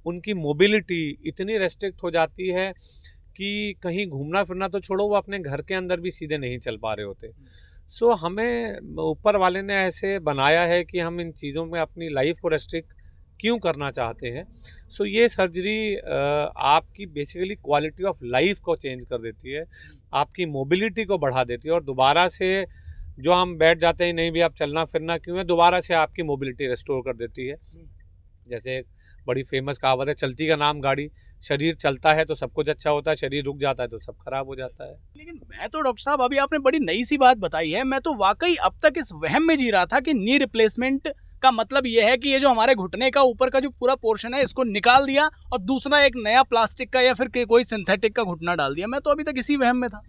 उनकी मोबिलिटी इतनी रेस्ट्रिक्ट हो जाती है कि कहीं घूमना फिरना तो छोड़ो, वो अपने घर के अंदर भी सीधे नहीं चल पा रहे होते। सो हमें ऊपर वाले ने ऐसे बनाया है कि हम इन चीज़ों में अपनी लाइफ को रेस्ट्रिक्ट क्यों करना चाहते हैं। सो ये सर्जरी आपकी बेसिकली क्वालिटी ऑफ लाइफ को चेंज कर देती है, आपकी मोबिलिटी को बढ़ा देती है, और दोबारा से जो हम बैठ जाते हैं नहीं भी आप चलना फिरना क्यों है, दोबारा से आपकी मोबिलिटी रेस्टोर कर देती है। जैसे एक बड़ी फेमस कहावत है, चलती का नाम गाड़ी। शरीर चलता है तो सब कुछ अच्छा होता है, शरीर रुक जाता है तो सब खराब हो जाता है। लेकिन मैं तो डॉक्टर साहब, अभी आपने बड़ी नई सी बात बताई है। मैं तो वाकई अब तक इस वहम में जी रहा था कि नी रिप्लेसमेंट का मतलब ये है कि ये जो हमारे घुटने का ऊपर का जो पूरा पोर्शन है इसको निकाल दिया और दूसरा एक नया प्लास्टिक का या फिर कोई सिंथेटिक का घुटना डाल दिया। मैं तो अभी तक इसी वहम में था।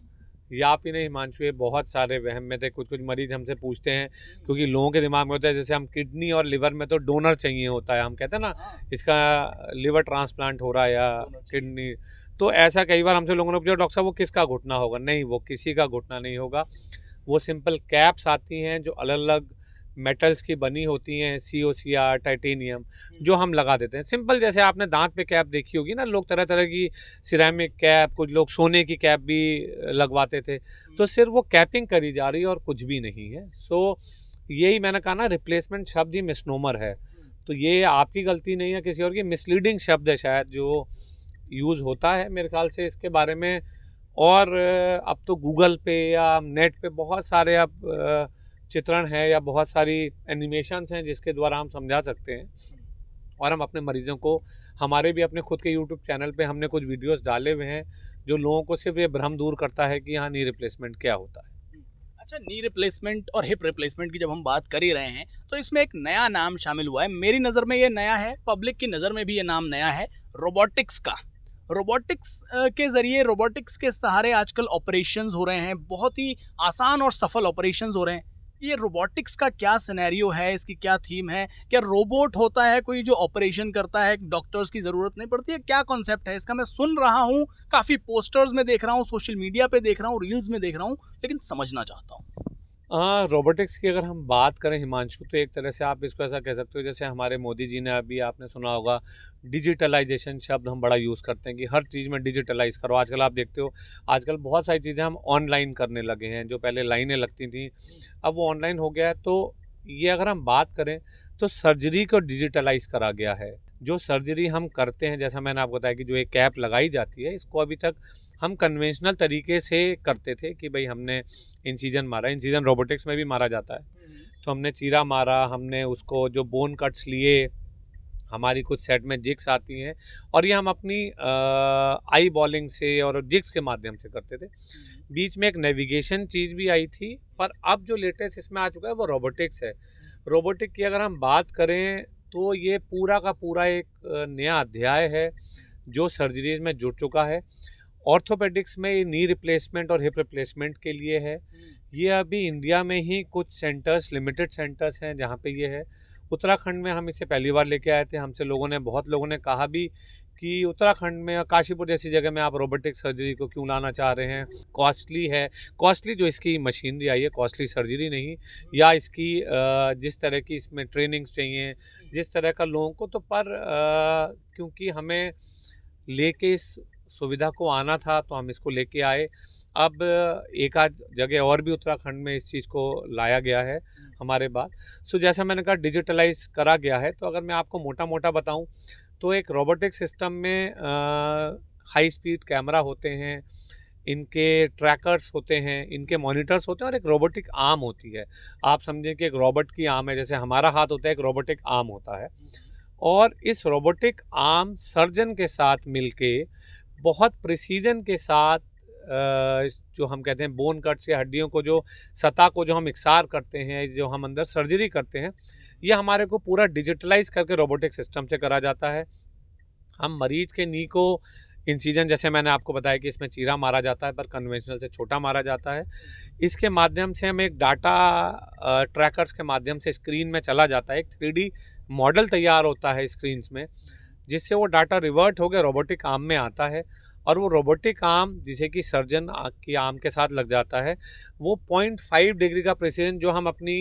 ये आप ही नहीं हिमांशु, ये बहुत सारे वहम में थे। कुछ कुछ मरीज हमसे पूछते हैं, क्योंकि लोगों के दिमाग में होता है जैसे हम किडनी और लिवर में तो डोनर चाहिए होता है, हम कहते हैं ना इसका लिवर ट्रांसप्लांट हो रहा है या किडनी। तो ऐसा कई बार हमसे लोगों ने पूछा, डॉक्टर साहब वो किसका घुटना होगा? नहीं, वो किसी का घुटना नहीं होगा। वो सिंपल कैप्स आती हैं जो अलग अलग मेटल्स की बनी होती हैं, COCR, टाइटेनियम, जो हम लगा देते हैं। सिंपल जैसे आपने दांत पे कैप देखी होगी ना, लोग तरह तरह की सिरेमिक कैप, कुछ लोग सोने की कैप भी लगवाते थे। तो सिर्फ वो कैपिंग करी जा रही है और कुछ भी नहीं है। सो यही मैंने कहा ना, रिप्लेसमेंट शब्द ही मिसनोमर है। तो ये आपकी गलती नहीं है, किसी और की। मिसलीडिंग शब्द है शायद जो यूज़ होता है मेरे ख्याल से इसके बारे में। और अब तो गूगल पे या नेट पे बहुत सारे अब चित्रण है या बहुत सारी एनिमेशंस हैं जिसके द्वारा हम समझा सकते हैं। और हम अपने मरीजों को, हमारे भी अपने खुद के YouTube चैनल पे हमने कुछ वीडियोस डाले हुए हैं जो लोगों को सिर्फ ये भ्रम दूर करता है कि हाँ, नी रिप्लेसमेंट क्या होता है। अच्छा, नी रिप्लेसमेंट और हिप रिप्लेसमेंट की जब हम बात कर ही रहे हैं तो इसमें एक नया नाम शामिल हुआ है। मेरी नज़र में ये नया है, पब्लिक की नज़र में भी ये नाम नया है, रोबोटिक्स का। रोबोटिक्स के ज़रिए, रोबोटिक्स के सहारे आजकल ऑपरेशंस हो रहे हैं, बहुत ही आसान और सफल ऑपरेशंस हो रहे हैं। ये रोबोटिक्स का क्या सिनेरियो है, इसकी क्या थीम है? क्या रोबोट होता है कोई जो ऑपरेशन करता है, डॉक्टर्स की ज़रूरत नहीं पड़ती है? क्या कॉन्सेप्ट है इसका? मैं सुन रहा हूँ, काफ़ी पोस्टर्स में देख रहा हूँ, सोशल मीडिया पे देख रहा हूँ, रील्स में देख रहा हूँ, लेकिन समझना चाहता हूँ। रोबोटिक्स की अगर हम बात करें हिमांशु, तो एक तरह से आप इसको ऐसा कह सकते हो जैसे हमारे मोदी जी ने, अभी आपने सुना होगा, डिजिटलाइजेशन शब्द हम बड़ा यूज़ करते हैं कि हर चीज़ में डिजिटलाइज करो। आजकल आप देखते हो, आजकल बहुत सारी चीज़ें हम ऑनलाइन करने लगे हैं। जो पहले लाइनें लगती थी अब वो ऑनलाइन हो गया है। तो ये अगर हम बात करें तो सर्जरी को डिजिटलाइज करा गया है। जो सर्जरी हम करते हैं, जैसा मैंने आपको बताया कि जो एक कैप लगाई जाती है, इसको अभी तक हम कन्वेंशनल तरीके से करते थे कि भाई हमने इंसिजन मारा, इंसिजन रोबोटिक्स में भी मारा जाता है। तो हमने चीरा मारा, हमने उसको जो बोन कट्स लिए, हमारी कुछ सेट में जिग्स आती हैं और ये हम अपनी आई बॉलिंग से और जिग्स के माध्यम से करते थे। बीच में एक नेविगेशन चीज़ भी आई थी, पर अब जो लेटेस्ट इसमें आ चुका है वो रोबोटिक्स है। रोबोटिक की अगर हम बात करें तो ये पूरा का पूरा एक नया अध्याय है जो सर्जरीज में जुड़ चुका है। ऑर्थोपेडिक्स में ये नी रिप्लेसमेंट और हिप रिप्लेसमेंट के लिए है। ये अभी इंडिया में ही कुछ सेंटर्स, लिमिटेड सेंटर्स हैं जहाँ पे ये है। उत्तराखंड में हम इसे पहली बार लेके आए थे। हमसे बहुत लोगों ने कहा भी कि उत्तराखंड में, काशीपुर जैसी जगह में आप रोबोटिक सर्जरी को क्यों लाना चाह रहे हैं, कॉस्टली है। कॉस्टली जो इसकी मशीनरी आई है, कॉस्टली सर्जरी नहीं, या इसकी जिस तरह की इसमें ट्रेनिंग्स चाहिए, जिस तरह का लोगों को, तो पर क्योंकि हमें लेके इस सुविधा को आना था तो हम इसको लेके आए। अब एक आध जगह और भी उत्तराखंड में इस चीज़ को लाया गया है हमारे बाद। सो जैसा मैंने कहा, डिजिटलाइज करा गया है। तो अगर मैं आपको मोटा मोटा बताऊं तो एक रोबोटिक सिस्टम में हाई स्पीड कैमरा होते हैं, इनके ट्रैकर्स होते हैं, इनके मॉनिटर्स होते हैं और एक रोबोटिक आर्म होती है। आप समझें कि एक रोबोट की आर्म है, जैसे हमारा हाथ होता है, एक रोबोटिक आर्म होता है। और इस रोबोटिक आर्म सर्जन के साथ मिलके बहुत प्रिसीजन के साथ जो हम कहते हैं बोन कट से हड्डियों को, जो सतह को जो हम इक्सार करते हैं, जो हम अंदर सर्जरी करते हैं, ये हमारे को पूरा डिजिटलाइज करके रोबोटिक सिस्टम से करा जाता है। हम मरीज के नी को इंसिजन, जैसे मैंने आपको बताया कि इसमें चीरा मारा जाता है, पर कन्वेंशनल से छोटा मारा जाता है। इसके माध्यम से हम एक डाटा ट्रैकर्स के माध्यम से स्क्रीन में चला जाता है, एक 3D मॉडल तैयार होता है स्क्रीन्स में, जिससे वो डाटा रिवर्ट होकर रोबोटिक आर्म में आता है। और वो रोबोटिक आर्म, जिसे कि सर्जन की आर्म के साथ लग जाता है, वो 0.5 डिग्री का प्रिसीजन जो हम अपनी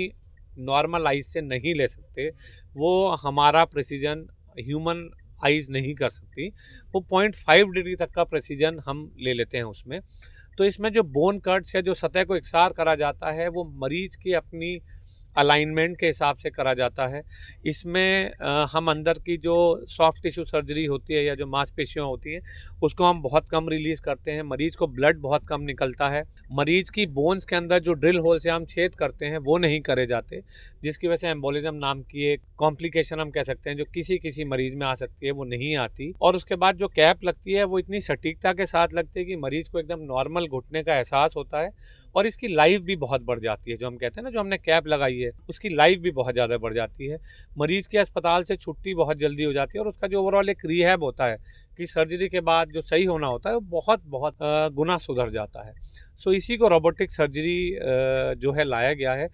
नॉर्मल आइज से नहीं ले सकते, वो हमारा प्रिसीजन ह्यूमन आइज नहीं कर सकती, वो 0.5 डिग्री तक का प्रिसीजन हम ले लेते हैं उसमें। तो इसमें जो बोन कट्स या जो सतह को इक्सार करा जाता है, वो मरीज की अपनी अलाइनमेंट के हिसाब से करा जाता है। इसमें हम अंदर की जो सॉफ्ट टिश्यू सर्जरी होती है या जो मांसपेशियाँ होती हैं, उसको हम बहुत कम रिलीज़ करते हैं। मरीज़ को ब्लड बहुत कम निकलता है। मरीज़ की बोन्स के अंदर जो ड्रिल होल से हम छेद करते हैं वो नहीं करे जाते, जिसकी वजह से एम्बोलिज्म नाम की एक कॉम्प्लिकेशन हम कह सकते हैं जो किसी मरीज़ में आ सकती है, वो नहीं आती। और उसके बाद जो कैप लगती है वो इतनी सटीकता के साथ लगती है कि मरीज़ को एकदम नॉर्मल घुटने का एहसास होता है। और इसकी लाइफ भी बहुत बढ़ जाती है। जो हम कहते हैं ना, जो हमने कैप लगाई है, उसकी लाइफ भी बहुत ज़्यादा बढ़ जाती है। मरीज़ की अस्पताल से छुट्टी बहुत जल्दी हो जाती है और उसका जो ओवरऑल एक रिहैब होता है कि सर्जरी के बाद जो सही होना होता है, वो बहुत गुना सुधर जाता है। सो इसी को रोबोटिक सर्जरी जो है लाया गया है।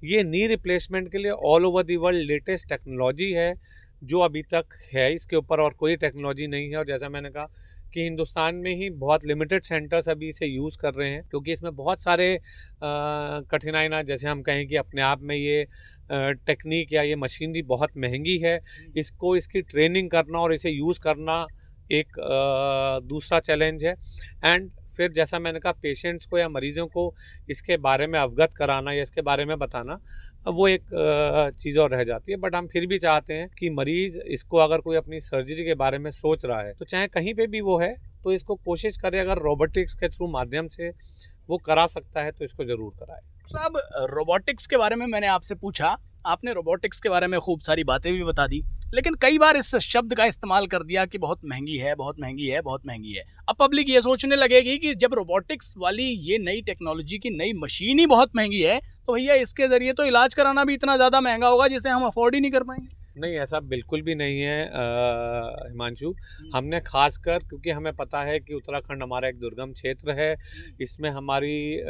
ये नी रिप्लेसमेंट के लिए all over the world latest technology है जो अभी तक है। इसके ऊपर और कोई टेक्नोलॉजी नहीं है। और जैसा मैंने कहा कि हिंदुस्तान में ही बहुत लिमिटेड सेंटर्स अभी इसे यूज़ कर रहे हैं, क्योंकि इसमें बहुत सारे कठिनाई ना, जैसे हम कहें कि अपने आप में ये टेक्निक या ये मशीनरी बहुत महंगी है। इसको, इसकी ट्रेनिंग करना और इसे यूज़ करना एक दूसरा चैलेंज है। एंड फिर जैसा मैंने कहा, पेशेंट्स को या मरीज़ों को इसके बारे में अवगत कराना या इसके बारे में बताना, वो एक चीज़ और रह जाती है। बट हम फिर भी चाहते हैं कि मरीज़ इसको, अगर कोई अपनी सर्जरी के बारे में सोच रहा है, तो चाहे कहीं पे भी वो है, तो इसको कोशिश करे, अगर रोबोटिक्स के थ्रू माध्यम से वो करा सकता है तो इसको ज़रूर कराए। साहब, रोबोटिक्स के बारे में मैंने आपसे पूछा, आपने रोबोटिक्स के बारे में खूब सारी बातें भी बता दी, लेकिन कई बार इस शब्द का इस्तेमाल कर दिया कि बहुत महंगी है, बहुत महंगी है, बहुत महंगी है। अब पब्लिक ये सोचने लगेगी कि जब रोबोटिक्स वाली ये नई टेक्नोलॉजी की नई मशीन ही बहुत महंगी है, तो भैया इसके ज़रिए तो इलाज कराना भी इतना ज़्यादा महंगा होगा जिसे हम अफोर्ड ही नहीं कर पाएंगे। नहीं, ऐसा बिल्कुल भी नहीं है हिमांशु। हमने खासकर, क्योंकि हमें पता है कि उत्तराखंड हमारा एक दुर्गम क्षेत्र है, इसमें हमारी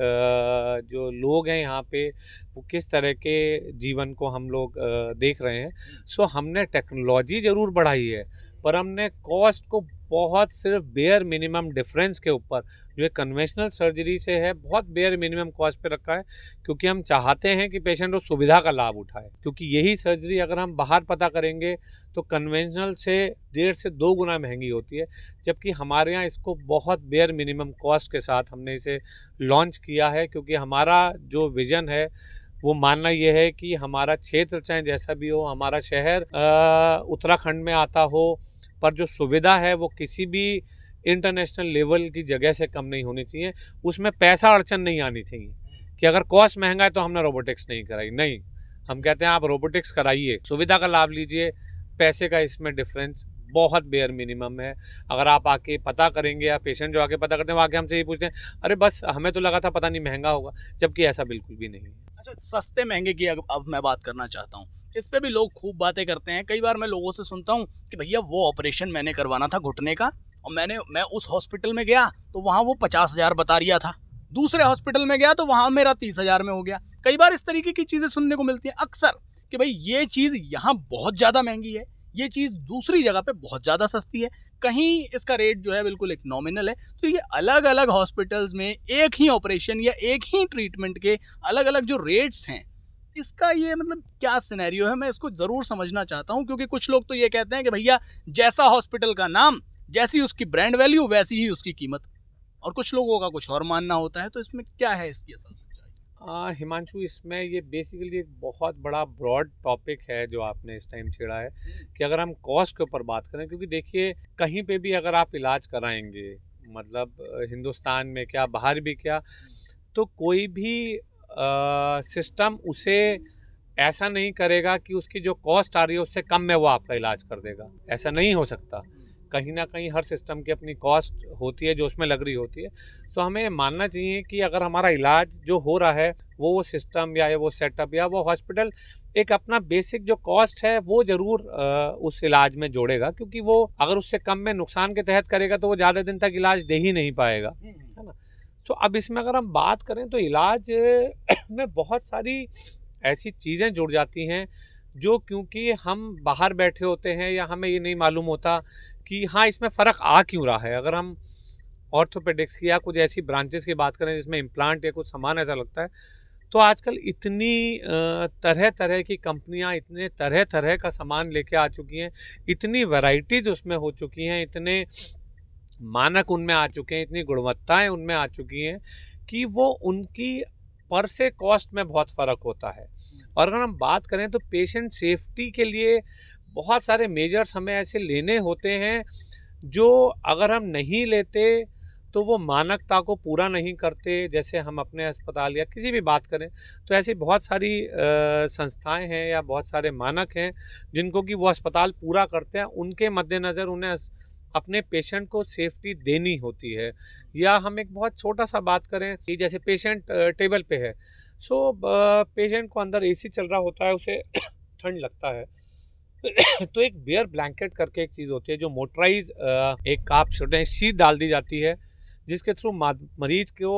जो लोग हैं यहाँ पे, वो किस तरह के जीवन को हम लोग देख रहे हैं। सो हमने टेक्नोलॉजी ज़रूर बढ़ाई है, पर हमने कॉस्ट को बहुत सिर्फ बेयर मिनिमम डिफरेंस के ऊपर, जो एक कन्वेंशनल सर्जरी से है, बहुत बेयर मिनिमम कॉस्ट पे रखा है, क्योंकि हम चाहते हैं कि पेशेंट उस सुविधा का लाभ उठाए। क्योंकि यही सर्जरी अगर हम बाहर पता करेंगे तो कन्वेंशनल से 1.5 से 2 गुना महंगी होती है, जबकि हमारे यहाँ इसको बहुत बेयर मिनिमम कॉस्ट के साथ हमने इसे लॉन्च किया है। क्योंकि हमारा जो विज़न है, वो मानना ये है कि हमारा क्षेत्र चाहे जैसा भी हो, हमारा शहर उत्तराखंड में आता हो, पर जो सुविधा है वो किसी भी इंटरनेशनल लेवल की जगह से कम नहीं होनी चाहिए। उसमें पैसा अड़चन नहीं आनी चाहिए कि अगर कॉस्ट महंगा है तो हमने रोबोटिक्स नहीं कराई। नहीं, हम कहते हैं आप रोबोटिक्स कराइए, सुविधा का लाभ लीजिए, पैसे का इसमें डिफरेंस बहुत बेयर मिनिमम है। अगर आप आके पता करेंगे या पेशेंट जो आके पता करते हैं वो आके हमसे ये पूछते हैं, अरे बस हमें तो लगा था पता नहीं महंगा होगा, जबकि ऐसा बिल्कुल भी नहीं है। अच्छा, सस्ते महंगे की अब मैं बात करना चाहता हूँ। इस पे भी लोग खूब बातें करते हैं। कई बार मैं लोगों से सुनता हूँ कि भैया वो ऑपरेशन मैंने करवाना था घुटने का, और मैं उस हॉस्पिटल में गया तो वहाँ वो 50,000 बता रिया था, दूसरे हॉस्पिटल में गया तो वहाँ मेरा 30,000 में हो गया। कई बार इस तरीके की चीज़ें सुनने को मिलती हैं अक्सर कि भाई ये चीज़ यहाँ बहुत ज़्यादा महंगी है, ये चीज़ दूसरी जगह पे बहुत ज़्यादा सस्ती है, कहीं इसका रेट जो है बिल्कुल एक नॉमिनल है। तो ये अलग अलग हॉस्पिटल्स में एक ही ऑपरेशन या एक ही ट्रीटमेंट के अलग अलग जो रेट्स हैं, इसका ये मतलब क्या सिनेरियो है, मैं इसको ज़रूर समझना चाहता हूँ। क्योंकि कुछ लोग तो ये कहते हैं कि भैया जैसा हॉस्पिटल का नाम, जैसी उसकी ब्रांड वैल्यू, वैसी ही उसकी कीमत, और कुछ लोगों का कुछ और मानना होता है। तो इसमें क्या है इसकी असल सच्चाई? हिमांशु, इसमें ये बेसिकली एक बहुत बड़ा ब्रॉड टॉपिक है जो आपने इस टाइम छेड़ा है कि अगर हम कॉस्ट के ऊपर बात करें, क्योंकि देखिए कहीं पे भी अगर आप इलाज कराएंगे, मतलब हिंदुस्तान में क्या बाहर भी क्या, तो कोई भी सिस्टम उसे ऐसा नहीं करेगा कि उसकी जो कॉस्ट आ रही है उससे कम में वो आपका इलाज कर देगा। ऐसा नहीं हो सकता। कहीं ना कहीं हर सिस्टम की अपनी कॉस्ट होती है जो उसमें लग रही होती है। तो हमें ये मानना चाहिए कि अगर हमारा इलाज जो हो रहा है वो सिस्टम या वो सेटअप या वो हॉस्पिटल एक अपना बेसिक जो कॉस्ट है वो ज़रूर उस इलाज में जोड़ेगा, क्योंकि वो अगर उससे कम में नुकसान के तहत करेगा तो वो ज़्यादा दिन तक इलाज दे ही नहीं पाएगा, है ना। सो अब इसमें अगर हम बात करें तो इलाज में बहुत सारी ऐसी चीज़ें जुड़ जाती हैं जो, क्योंकि हम बाहर बैठे होते हैं या हमें ये नहीं मालूम होता कि हाँ इसमें फ़र्क आ क्यों रहा है। अगर हम ऑर्थोपेडिक्स की या कुछ ऐसी ब्रांचेस की बात करें जिसमें इम्प्लांट या कुछ सामान ऐसा लगता है, तो आजकल इतनी तरह तरह की कंपनियां इतने तरह तरह का सामान लेके आ चुकी हैं, इतनी वैरायटीज उसमें हो चुकी हैं, इतने मानक उनमें आ चुके हैं, इतनी गुणवत्ताएं उनमें आ चुकी हैं कि वो उनकी पर से कॉस्ट में बहुत फ़र्क होता है। और अगर हम बात करें तो पेशेंट सेफ्टी के लिए बहुत सारे मेजर्स हमें ऐसे लेने होते हैं जो अगर हम नहीं लेते तो वो मानकता को पूरा नहीं करते। जैसे हम अपने अस्पताल या किसी भी बात करें तो ऐसी बहुत सारी संस्थाएं हैं या बहुत सारे मानक हैं जिनको कि वो अस्पताल पूरा करते हैं। उनके मद्देनज़र उन्हें अपने पेशेंट को सेफ्टी देनी होती है। या हम एक बहुत छोटा सा बात करें कि जैसे पेशेंट टेबल पे है, सो पेशेंट को अंदर एसी चल रहा होता है, उसे ठंड लगता है तो एक बेयर ब्लैंकेट करके एक चीज़ होती है जो मोटराइज एक आप छोटे शीट डाल दी जाती है जिसके थ्रू मरीज को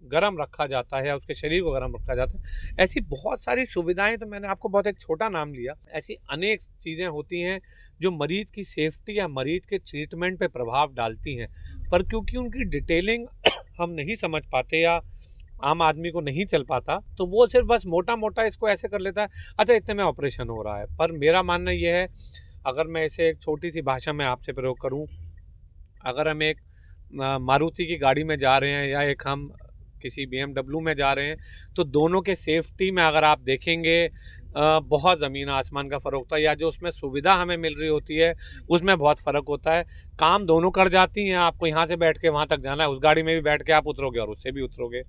गर्म रखा जाता है या उसके शरीर को गर्म रखा जाता है। ऐसी बहुत सारी सुविधाएं, तो मैंने आपको बहुत एक छोटा नाम लिया, ऐसी अनेक चीज़ें होती हैं जो मरीज की सेफ्टी या मरीज के ट्रीटमेंट पे प्रभाव डालती हैं, पर क्योंकि उनकी डिटेलिंग हम नहीं समझ पाते या आम आदमी को नहीं चल पाता, तो वो सिर्फ बस मोटा मोटा इसको ऐसे कर लेता है, अच्छा इतने में ऑपरेशन हो रहा है। पर मेरा मानना ये है, अगर मैं इसे एक छोटी सी भाषा में आपसे प्रयोग करूं, अगर हम एक मारुति की गाड़ी में जा रहे हैं या एक हम किसी BMW में जा रहे हैं, तो दोनों के सेफ्टी में अगर आप देखेंगे बहुत ज़मीन आसमान का फ़र्क होता है, या जो उसमें सुविधा हमें मिल रही होती है उसमें बहुत फ़र्क होता है। काम दोनों कर जाती हैं, आपको यहाँ से बैठ के वहाँ तक जाना है, उस गाड़ी में भी बैठ के आप उतरोगे और उससे भी उतरोगे,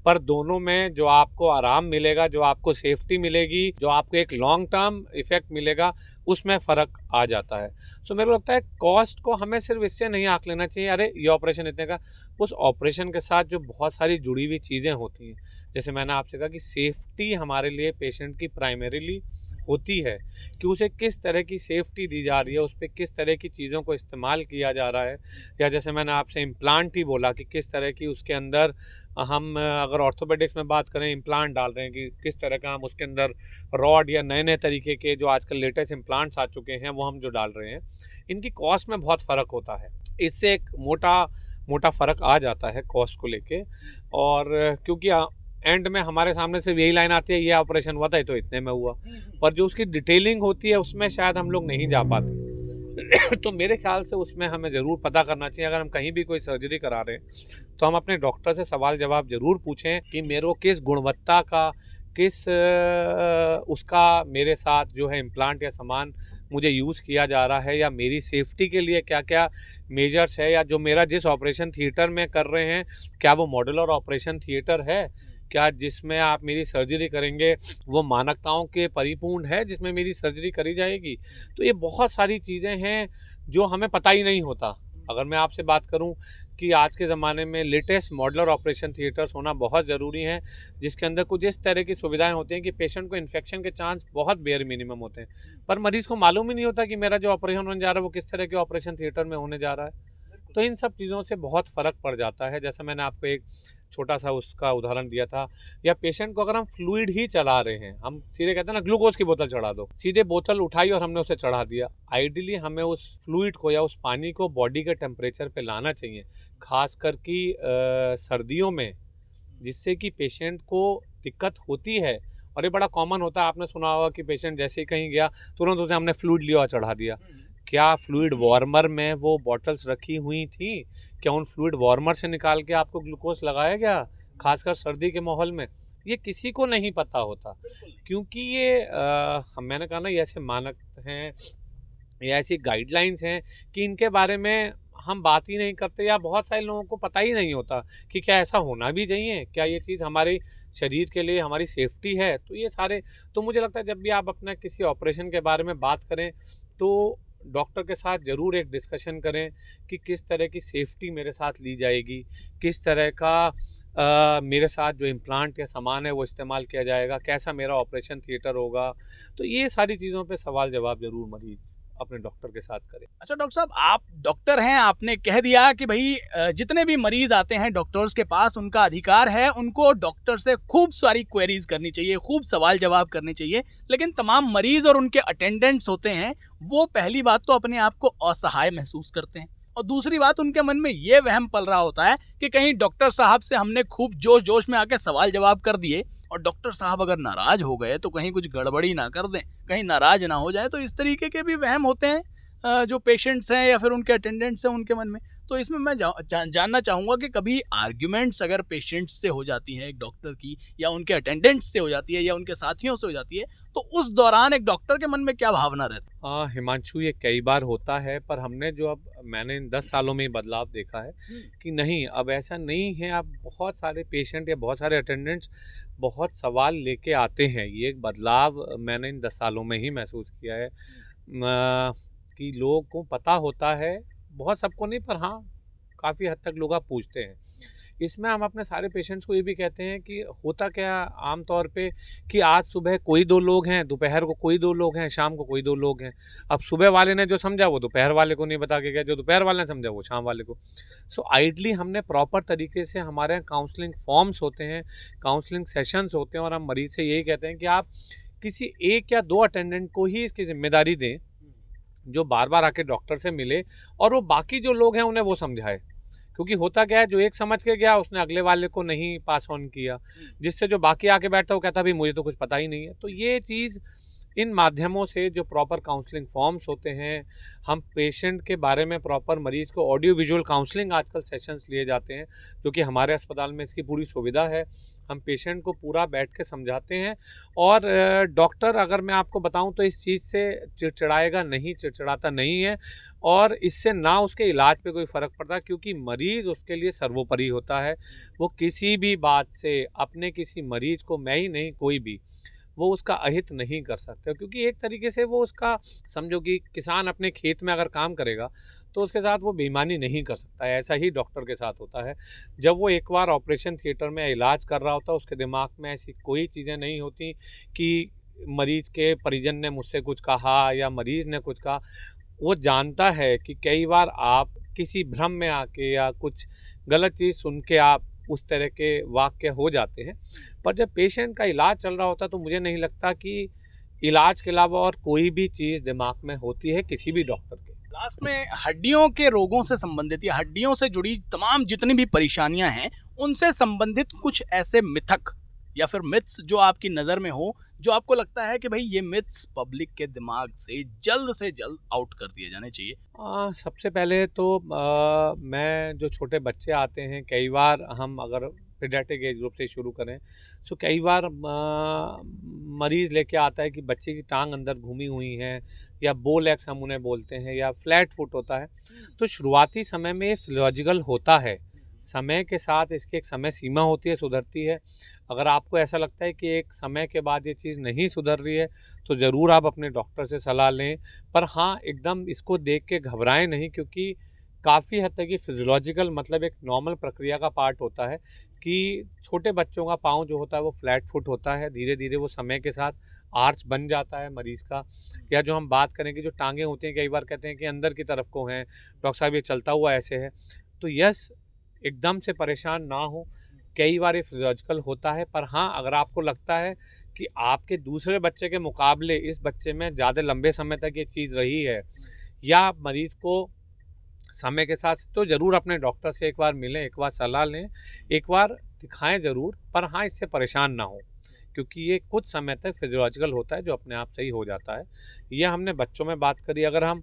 पर दोनों में जो आपको आराम मिलेगा, जो आपको सेफ्टी मिलेगी, जो आपको एक लॉन्ग टर्म इफेक्ट मिलेगा, उसमें फ़र्क आ जाता है। सो मेरे को लगता है कॉस्ट को हमें सिर्फ इससे नहीं आंक लेना चाहिए, अरे ये ऑपरेशन इतने का, उस ऑपरेशन के साथ जो बहुत सारी जुड़ी हुई चीज़ें होती हैं, जैसे मैंने आपसे कहा कि सेफ्टी हमारे लिए पेशेंट की प्राइमरीली होती है, कि उसे किस तरह की सेफ्टी दी जा रही है, उस पर किस तरह की चीज़ों को इस्तेमाल किया जा रहा है, या जैसे मैंने आपसे इम्प्लांट ही बोला कि किस तरह की उसके अंदर हम अगर ऑर्थोपेडिक्स में बात करें इम्प्लांट डाल रहे हैं कि किस तरह का हम उसके अंदर रॉड या नए नए तरीके के जो आजकल लेटेस्ट इम्प्लांट्स आ चुके हैं वो हम जो डाल रहे हैं, इनकी कॉस्ट में बहुत फ़र्क होता है। इससे एक मोटा फ़र्क आ जाता है कॉस्ट को लेके, और क्योंकि एंड में हमारे सामने सिर्फ यही लाइन आती है ये ऑपरेशन हुआ था तो इतने में हुआ, पर जो उसकी डिटेलिंग होती है उसमें शायद हम लोग नहीं जा पाते तो मेरे ख्याल से उसमें हमें ज़रूर पता करना चाहिए। अगर हम कहीं भी कोई सर्जरी करा रहे हैं तो हम अपने डॉक्टर से सवाल जवाब ज़रूर पूछें कि मेरे को किस गुणवत्ता का, किस उसका मेरे साथ जो है इम्प्लांट या सामान मुझे यूज़ किया जा रहा है, या मेरी सेफ्टी के लिए क्या क्या मेजर्स है, या जो मेरा जिस ऑपरेशन थिएटर में कर रहे हैं क्या वो मॉड्यूलर ऑपरेशन थिएटर है, क्या जिसमें आप मेरी सर्जरी करेंगे वो मानकताओं के परिपूर्ण है जिसमें मेरी सर्जरी करी जाएगी? तो ये बहुत सारी चीज़ें हैं जो हमें पता ही नहीं होता। अगर मैं आपसे बात करूं कि आज के ज़माने में लेटेस्ट मॉडुलर ऑपरेशन थिएटर्स होना बहुत ज़रूरी है, जिसके अंदर कुछ इस तरह की सुविधाएं होती हैं कि पेशेंट को इन्फेक्शन के चांस बहुत बेयर मिनिमम होते हैं, पर मरीज़ को मालूम ही नहीं होता कि मेरा जो ऑपरेशन होने जा रहा है वो किस तरह के ऑपरेशन थिएटर में होने जा रहा है। तो इन सब चीज़ों से बहुत फ़र्क पड़ जाता है। जैसा मैंने आपको एक छोटा सा उसका उदाहरण दिया था, या पेशेंट को अगर हम फ्लूइड ही चला रहे हैं, हम सीधे कहते हैं ना ग्लूकोज की बोतल चढ़ा दो, सीधे बोतल उठाई और हमने उसे चढ़ा दिया। आइडियली हमें उस फ्लूइड को या उस पानी को बॉडी के टेम्परेचर पे लाना चाहिए, खासकर कि सर्दियों में, जिससे कि पेशेंट को दिक्कत होती है। और ये बड़ा कॉमन होता है, आपने सुना होगा कि पेशेंट जैसे ही कहीं गया तुरंत उसे हमने फ्लूइड लिया और चढ़ा दिया। क्या फ्लूइड वार्मर में वो बॉटल्स रखी हुई थी? क्या उन फ्लूइड वार्मर से निकाल के आपको ग्लूकोज लगाया गया, खासकर सर्दी के माहौल में? ये किसी को नहीं पता होता, क्योंकि ये मैंने कहा ना, ये ऐसे मानक हैं, ये ऐसी गाइडलाइंस हैं कि इनके बारे में हम बात ही नहीं करते, या बहुत सारे लोगों को पता ही नहीं होता कि क्या ऐसा होना भी चाहिए, क्या ये चीज़ हमारे शरीर के लिए हमारी सेफ्टी है। तो ये सारे, तो मुझे लगता है जब भी आप अपना किसी ऑपरेशन के बारे में बात करें तो डॉक्टर के साथ ज़रूर एक डिस्कशन करें कि किस तरह की सेफ्टी मेरे साथ ली जाएगी, किस तरह का मेरे साथ जो इम्प्लांट या सामान है वो इस्तेमाल किया जाएगा, कैसा मेरा ऑपरेशन थिएटर होगा। तो ये सारी चीज़ों पे सवाल जवाब ज़रूर मरीज अपने डॉक्टर के साथ करें। अच्छा डॉक्टर साहब, आप डॉक्टर हैं, आपने कह दिया कि भाई जितने भी मरीज आते हैं डॉक्टर्स के पास, उनका अधिकार है, उनको डॉक्टर से खूब सारी क्वेरीज करनी चाहिए, खूब सवाल जवाब करने चाहिए। लेकिन तमाम मरीज और उनके अटेंडेंट्स होते हैं, वो पहली बात तो अपने आप को असहाय महसूस करते हैं, और दूसरी बात उनके मन में ये वहम पल रहा होता है कि कहीं डॉक्टर साहब से हमने खूब जोश जोश में आके सवाल जवाब कर दिए और डॉक्टर साहब अगर नाराज हो गए तो कहीं कुछ गड़बड़ी ना कर दें, कहीं नाराज ना हो जाए। तो इस तरीके के भी वहम होते हैं जो पेशेंट्स हैं या फिर उनके अटेंडेंट्स हैं उनके मन में। तो इसमें मैं जानना चाहूँगा कि कभी आर्ग्यूमेंट्स अगर पेशेंट्स से हो जाती हैं एक डॉक्टर की, या उनके अटेंडेंट्स से हो जाती है, या उनके साथियों से हो जाती है, तो उस दौरान एक डॉक्टर के मन में क्या भावना रहती है? हिमांशु, ये कई बार होता है, पर हमने जो अब मैंने इन 10 सालों में बदलाव देखा है कि नहीं, अब ऐसा नहीं है। अब बहुत सारे पेशेंट या बहुत सारे अटेंडेंट्स बहुत सवाल लेके आते हैं। ये एक बदलाव मैंने इन 10 सालों में ही महसूस किया है कि लोगों को पता होता है, बहुत सबको नहीं, पर हाँ काफ़ी हद तक लोग आप पूछते हैं। इसमें हम अपने सारे पेशेंट्स को ये भी कहते हैं कि होता क्या आम तौर पे कि आज सुबह कोई 2 लोग हैं, दोपहर को कोई 2 लोग हैं, शाम को कोई 2 लोग हैं। अब सुबह वाले ने जो समझा वो दोपहर वाले को नहीं बता के गया, जो दोपहर वाले ने समझा वो शाम वाले को। सो आइडली हमने प्रॉपर तरीके से, हमारे यहाँ काउंसलिंग फॉर्म्स होते हैं, काउंसलिंग सेशंस होते हैं, और हम मरीज से यही कहते हैं कि आप किसी 1 या 2 अटेंडेंट को ही इसकी जिम्मेदारी दें, जो बार बार आके डॉक्टर से मिले और वो बाकी जो लोग हैं उन्हें वो समझाए। क्योंकि होता क्या है, जो एक समझ के गया उसने अगले वाले को नहीं पास ऑन किया, जिससे जो बाकी आके बैठता वो कहता भी मुझे तो कुछ पता ही नहीं है। तो ये चीज़ इन माध्यमों से, जो प्रॉपर काउंसलिंग फॉर्म्स होते हैं, हम पेशेंट के बारे में प्रॉपर, मरीज को ऑडियो विजुअल काउंसलिंग आजकल सेशंस लिए जाते हैं, जो कि हमारे अस्पताल में इसकी पूरी सुविधा है। हम पेशेंट को पूरा बैठ के समझाते हैं, और डॉक्टर, अगर मैं आपको बताऊं तो इस चीज़ से चिड़चिड़ाएगा नहीं, चिड़चिड़ाता नहीं है, और इससे ना उसके इलाज पे कोई फ़र्क पड़ता, क्योंकि मरीज़ उसके लिए सर्वोपरि होता है। वो किसी भी बात से अपने किसी मरीज़ को, मैं ही नहीं कोई भी, वो उसका अहित नहीं कर सकते, क्योंकि एक तरीके से वो उसका, समझो कि किसान अपने खेत में अगर काम करेगा तो उसके साथ वो बेईमानी नहीं कर सकता है। ऐसा ही डॉक्टर के साथ होता है। जब वो एक बार ऑपरेशन थिएटर में इलाज कर रहा होता है, उसके दिमाग में ऐसी कोई चीज़ें नहीं होती कि मरीज़ के परिजन ने मुझसे कुछ कहा या मरीज़ ने कुछ कहा। वो जानता है कि कई बार आप किसी भ्रम में आके या कुछ गलत चीज़ सुन के आप उस तरह के वाक्य हो जाते हैं। पर जब पेशेंट का इलाज चल रहा होता है तो मुझे नहीं लगता कि इलाज के अलावा और कोई भी चीज़ दिमाग में होती है किसी भी डॉक्टर के। लास्ट में हड्डियों के रोगों से संबंधित या हड्डियों से जुड़ी तमाम जितनी भी परेशानियां हैं, उनसे संबंधित कुछ ऐसे मिथक या फिर मिथ्स जो आपकी नज़र में हो, जो आपको लगता है कि भाई ये मिथ्स पब्लिक के दिमाग से जल्द आउट कर दिए जाने चाहिए? सबसे पहले तो मैं, जो छोटे बच्चे आते हैं, कई बार हम अगर पीडियाट्रिक एज ग्रुप से शुरू करें, तो कई बार मरीज़ लेके आता है कि बच्चे की टांग अंदर घूमी हुई है, या बो लेग्स हम उन्हें बोलते हैं, या फ्लैट फुट होता है। तो शुरुआती समय में ये फिजियोलॉजिकल होता है, समय के साथ इसकी एक समय सीमा होती है, सुधरती है। अगर आपको ऐसा लगता है कि एक समय के बाद ये चीज़ नहीं सुधर रही है तो ज़रूर आप अपने डॉक्टर से सलाह लें। पर हाँ, एकदम इसको देख के घबराएं नहीं, क्योंकि काफ़ी हद तक ये फिजियोलॉजिकल मतलब एक नॉर्मल प्रक्रिया का पार्ट होता है कि छोटे बच्चों का पाँव जो होता है वो फ्लैट फुट होता है, धीरे धीरे वो समय के साथ आर्च बन जाता है मरीज़ का। या जो हम बात करें कि जो टांगें होती हैं, कई बार कहते हैं कि अंदर की तरफ को हैं, डॉक्टर साहब ये चलता हुआ ऐसे है। तो यस, एकदम से परेशान ना हो, कई बार ये फिजियोलॉजिकल होता है। पर हाँ, अगर आपको लगता है कि आपके दूसरे बच्चे के मुकाबले इस बच्चे में ज़्यादा लंबे समय तक ये चीज़ रही है, या मरीज़ को समय के साथ, तो ज़रूर अपने डॉक्टर से एक बार मिलें, एक बार सलाह लें, एक बार दिखाएं ज़रूर। पर हाँ, इससे परेशान ना हो, क्योंकि ये कुछ समय तक फिजियोलॉजिकल होता है जो अपने आप सही हो जाता है। ये हमने बच्चों में बात करी। अगर हम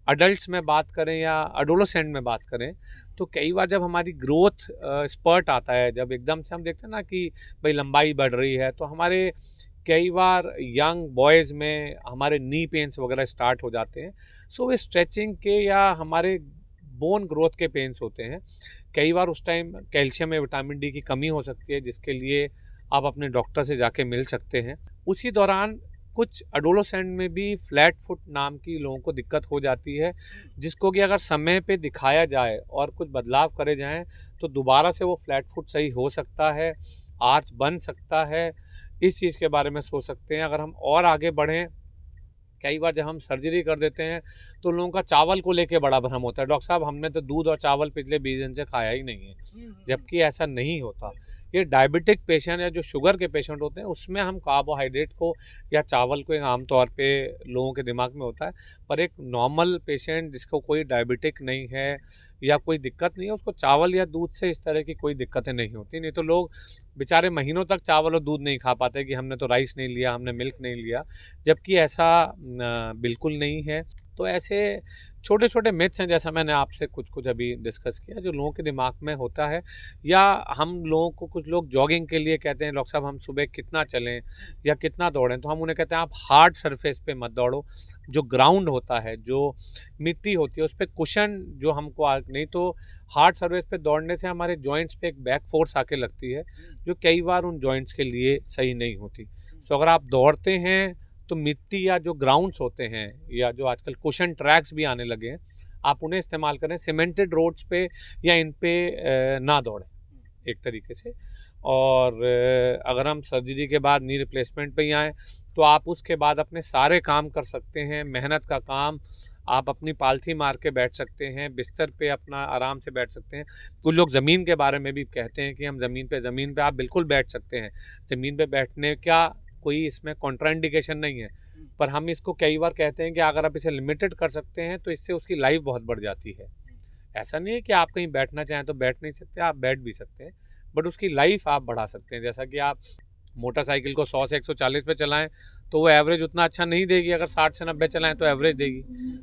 अडल्ट्स में बात करें या एडोलेसेंट में बात करें, तो कई बार जब हमारी ग्रोथ स्पर्ट आता है, जब एकदम से हम देखते हैं ना कि भाई लंबाई बढ़ रही है, तो हमारे कई बार यंग बॉयज़ में हमारे नी पेन्स वगैरह स्टार्ट हो जाते हैं। सो वे स्ट्रेचिंग के या हमारे बोन ग्रोथ के पेन्स होते हैं। कई बार उस टाइम कैल्शियम या विटामिन डी की कमी हो सकती है, जिसके लिए आप अपने डॉक्टर से जाके मिल सकते हैं। उसी दौरान कुछ एडोलेसेंट में भी फ्लैट फुट नाम की लोगों को दिक्कत हो जाती है, जिसको कि अगर समय पे दिखाया जाए और कुछ बदलाव करे जाएं तो दोबारा से वो फ्लैट फुट सही हो सकता है, आर्च बन सकता है। इस चीज़ के बारे में सोच सकते हैं। अगर हम और आगे बढ़ें, कई बार जब हम सर्जरी कर देते हैं तो लोगों का चावल को लेके बड़ा भ्रम होता है, डॉक्टर साहब हमने तो दूध और चावल पिछले 20 दिन से खाया ही नहीं है, जबकि ऐसा नहीं होता। ये डायबिटिक पेशेंट या जो शुगर के पेशेंट होते हैं, उसमें हम कार्बोहाइड्रेट को या चावल को आमतौर पे लोगों के दिमाग में होता है। पर एक नॉर्मल पेशेंट जिसको कोई डायबिटिक नहीं है या कोई दिक्कत नहीं है, उसको चावल या दूध से इस तरह की कोई दिक्कतें नहीं होती। नहीं तो लोग बेचारे महीनों तक चावल और दूध नहीं खा पाते कि हमने तो राइस नहीं लिया, हमने मिल्क नहीं लिया, जबकि ऐसा बिल्कुल नहीं है। तो ऐसे छोटे छोटे मिथ्स हैं, जैसा मैंने आपसे कुछ कुछ अभी डिस्कस किया, जो लोगों के दिमाग में होता है। या हम लोगों को, कुछ लोग जॉगिंग के लिए कहते हैं डॉक्टर साहब हम सुबह कितना चलें या कितना दौड़ें, तो हम उन्हें कहते हैं आप हार्ड सरफेस पे मत दौड़ो। जो ग्राउंड होता है, जो मिट्टी होती है, उस पर कुशन जो हमको नहीं तो हार्ड सरफेस पे दौड़ने से हमारे जॉइंट्स पे एक बैक फोर्स आके लगती है, जो कई बार उन जॉइंट्स के लिए सही नहीं होती। तो अगर आप दौड़ते हैं तो मिट्टी या जो ग्राउंड्स होते हैं या जो आजकल कुशन ट्रैक्स भी आने लगे हैं, आप उन्हें इस्तेमाल करें। सीमेंटेड रोड्स पे या इन पे ना दौड़ें एक तरीके से। और अगर हम सर्जरी के बाद नी रिप्लेसमेंट पे ही आएँ, तो आप उसके बाद अपने सारे काम कर सकते हैं। मेहनत का काम आप अपनी पालथी मार के बैठ सकते हैं, बिस्तर पे अपना आराम से बैठ सकते हैं। कुछ लोग ज़मीन के बारे में भी कहते हैं कि हम ज़मीन पे आप बिल्कुल बैठ सकते हैं। ज़मीन पे बैठने का कोई इसमें कॉन्ट्राइंडिकेशन नहीं है। पर हम इसको कई बार कहते हैं कि अगर आप इसे लिमिटेड कर सकते हैं तो इससे उसकी लाइफ बहुत बढ़ जाती है। ऐसा नहीं है कि आप कहीं बैठना चाहें तो बैठ नहीं सकते, आप बैठ भी सकते हैं, बट उसकी लाइफ आप बढ़ा सकते हैं। जैसा कि आप मोटरसाइकिल को 100 से 140 पे चलाएं तो वो एवरेज उतना अच्छा नहीं देगी, अगर 60 से 90 चलाएं तो एवरेज देगी।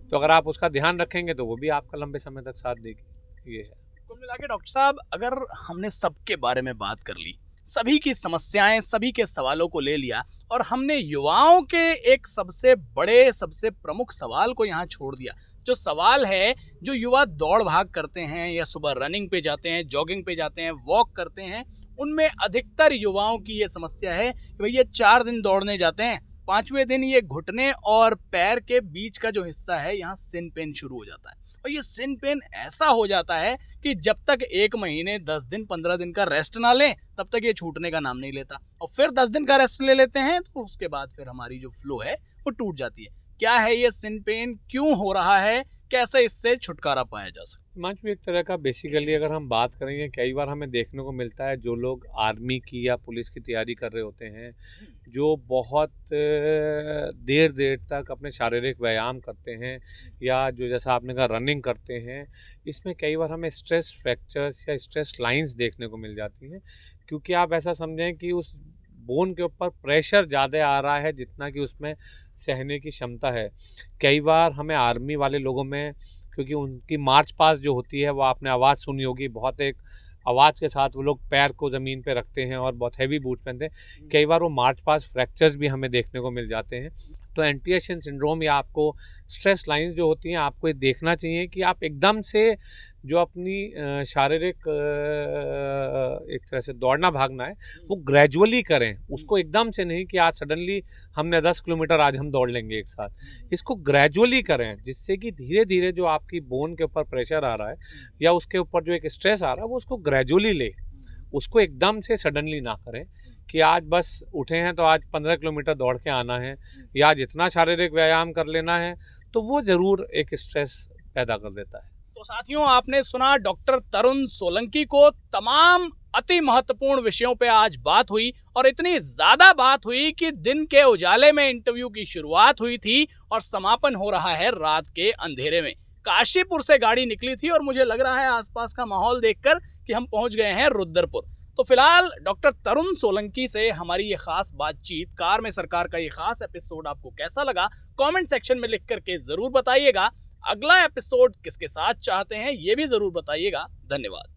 तो अगर आप उसका ध्यान रखेंगे तो वो भी आपका लंबे समय तक साथ देगी। ये है कुल मिला के डॉक्टर साहब, अगर हमने सबके बारे में बात कर ली, सभी की समस्याएं, सभी के सवालों को ले लिया, और हमने युवाओं के एक सबसे बड़े, सबसे प्रमुख सवाल को यहाँ छोड़ दिया, जो सवाल है, जो युवा दौड़ भाग करते हैं या सुबह रनिंग पे जाते हैं, जॉगिंग पे जाते हैं, वॉक करते हैं, उनमें अधिकतर युवाओं की ये समस्या है कि भैया 4 दिन दौड़ने जाते हैं, 5वें दिन ये घुटने और पैर के बीच का जो हिस्सा है, यहाँ सिन पेन शुरू हो जाता है। और ये सिन पेन ऐसा हो जाता है कि जब तक 1 महीने, 10 दिन, 15 दिन का रेस्ट ना लें, तब तक ये छूटने का नाम नहीं लेता। और फिर 10 दिन का रेस्ट ले लेते हैं तो उसके बाद फिर हमारी जो फ्लो है वो टूट जाती है। क्या है ये सिन पेन, क्यों हो रहा है, कैसे इससे छुटकारा पाया जा सकता है? हिमांशु, एक तरह का बेसिकली अगर हम बात करेंगे, कई बार हमें देखने को मिलता है जो लोग आर्मी की या पुलिस की तैयारी कर रहे होते हैं, जो बहुत देर देर तक अपने शारीरिक व्यायाम करते हैं, या जो जैसा आपने कहा रनिंग करते हैं, इसमें कई बार हमें स्ट्रेस फ्रैक्चर्स या स्ट्रेस लाइंस देखने को मिल जाती हैं। क्योंकि आप ऐसा समझें कि उस बोन के ऊपर प्रेशर ज़्यादा आ रहा है जितना कि उसमें सहने की क्षमता है। कई बार हमें आर्मी वाले लोगों में, क्योंकि उनकी मार्च पास जो होती है वो आपने आवाज़ सुनी होगी, बहुत एक आवाज़ के साथ वो लोग पैर को ज़मीन पे रखते हैं और बहुत हैवी बूट पहनते हैं। कई बार वो मार्च पास फ्रैक्चर्स भी हमें देखने को मिल जाते हैं। तो एंटी-एशियन सिंड्रोम या आपको स्ट्रेस लाइंस जो होती हैं, आपको ये देखना चाहिए कि आप एकदम से जो अपनी शारीरिक एक तरह से दौड़ना भागना है वो ग्रेजुअली करें, उसको एकदम से नहीं कि आज सडनली हमने 10 किलोमीटर आज हम दौड़ लेंगे एक साथ। इसको ग्रेजुअली करें, जिससे कि धीरे धीरे जो आपकी बोन के ऊपर प्रेशर आ रहा है या उसके ऊपर जो एक स्ट्रेस आ रहा है वो उसको ग्रेजुअली ले, उसको एकदम से सडनली ना करें कि आज बस उठे हैं तो आज 15 किलोमीटर दौड़ के आना है या आज इतना शारीरिक व्यायाम कर लेना है, तो वो ज़रूर एक स्ट्रेस पैदा कर देता है। तो साथियों, आपने सुना डॉक्टर तरुण सोलंकी को। तमाम अति महत्वपूर्ण विषयों पे आज बात हुई और इतनी ज्यादा बात हुई कि दिन के उजाले में इंटरव्यू की शुरुआत हुई थी और समापन हो रहा है रात के अंधेरे में। काशीपुर से गाड़ी निकली थी और मुझे लग रहा है आसपास का माहौल देखकर कि हम पहुंच गए हैं रुद्रपुर। तो फिलहाल डॉक्टर तरुण सोलंकी से हमारी ये खास बातचीत, कार में सरकार का ये खास एपिसोड आपको कैसा लगा, कमेंट सेक्शन में लिख करके जरूर बताइएगा। अगला एपिसोड किसके साथ चाहते हैं ये भी जरूर बताइएगा। धन्यवाद।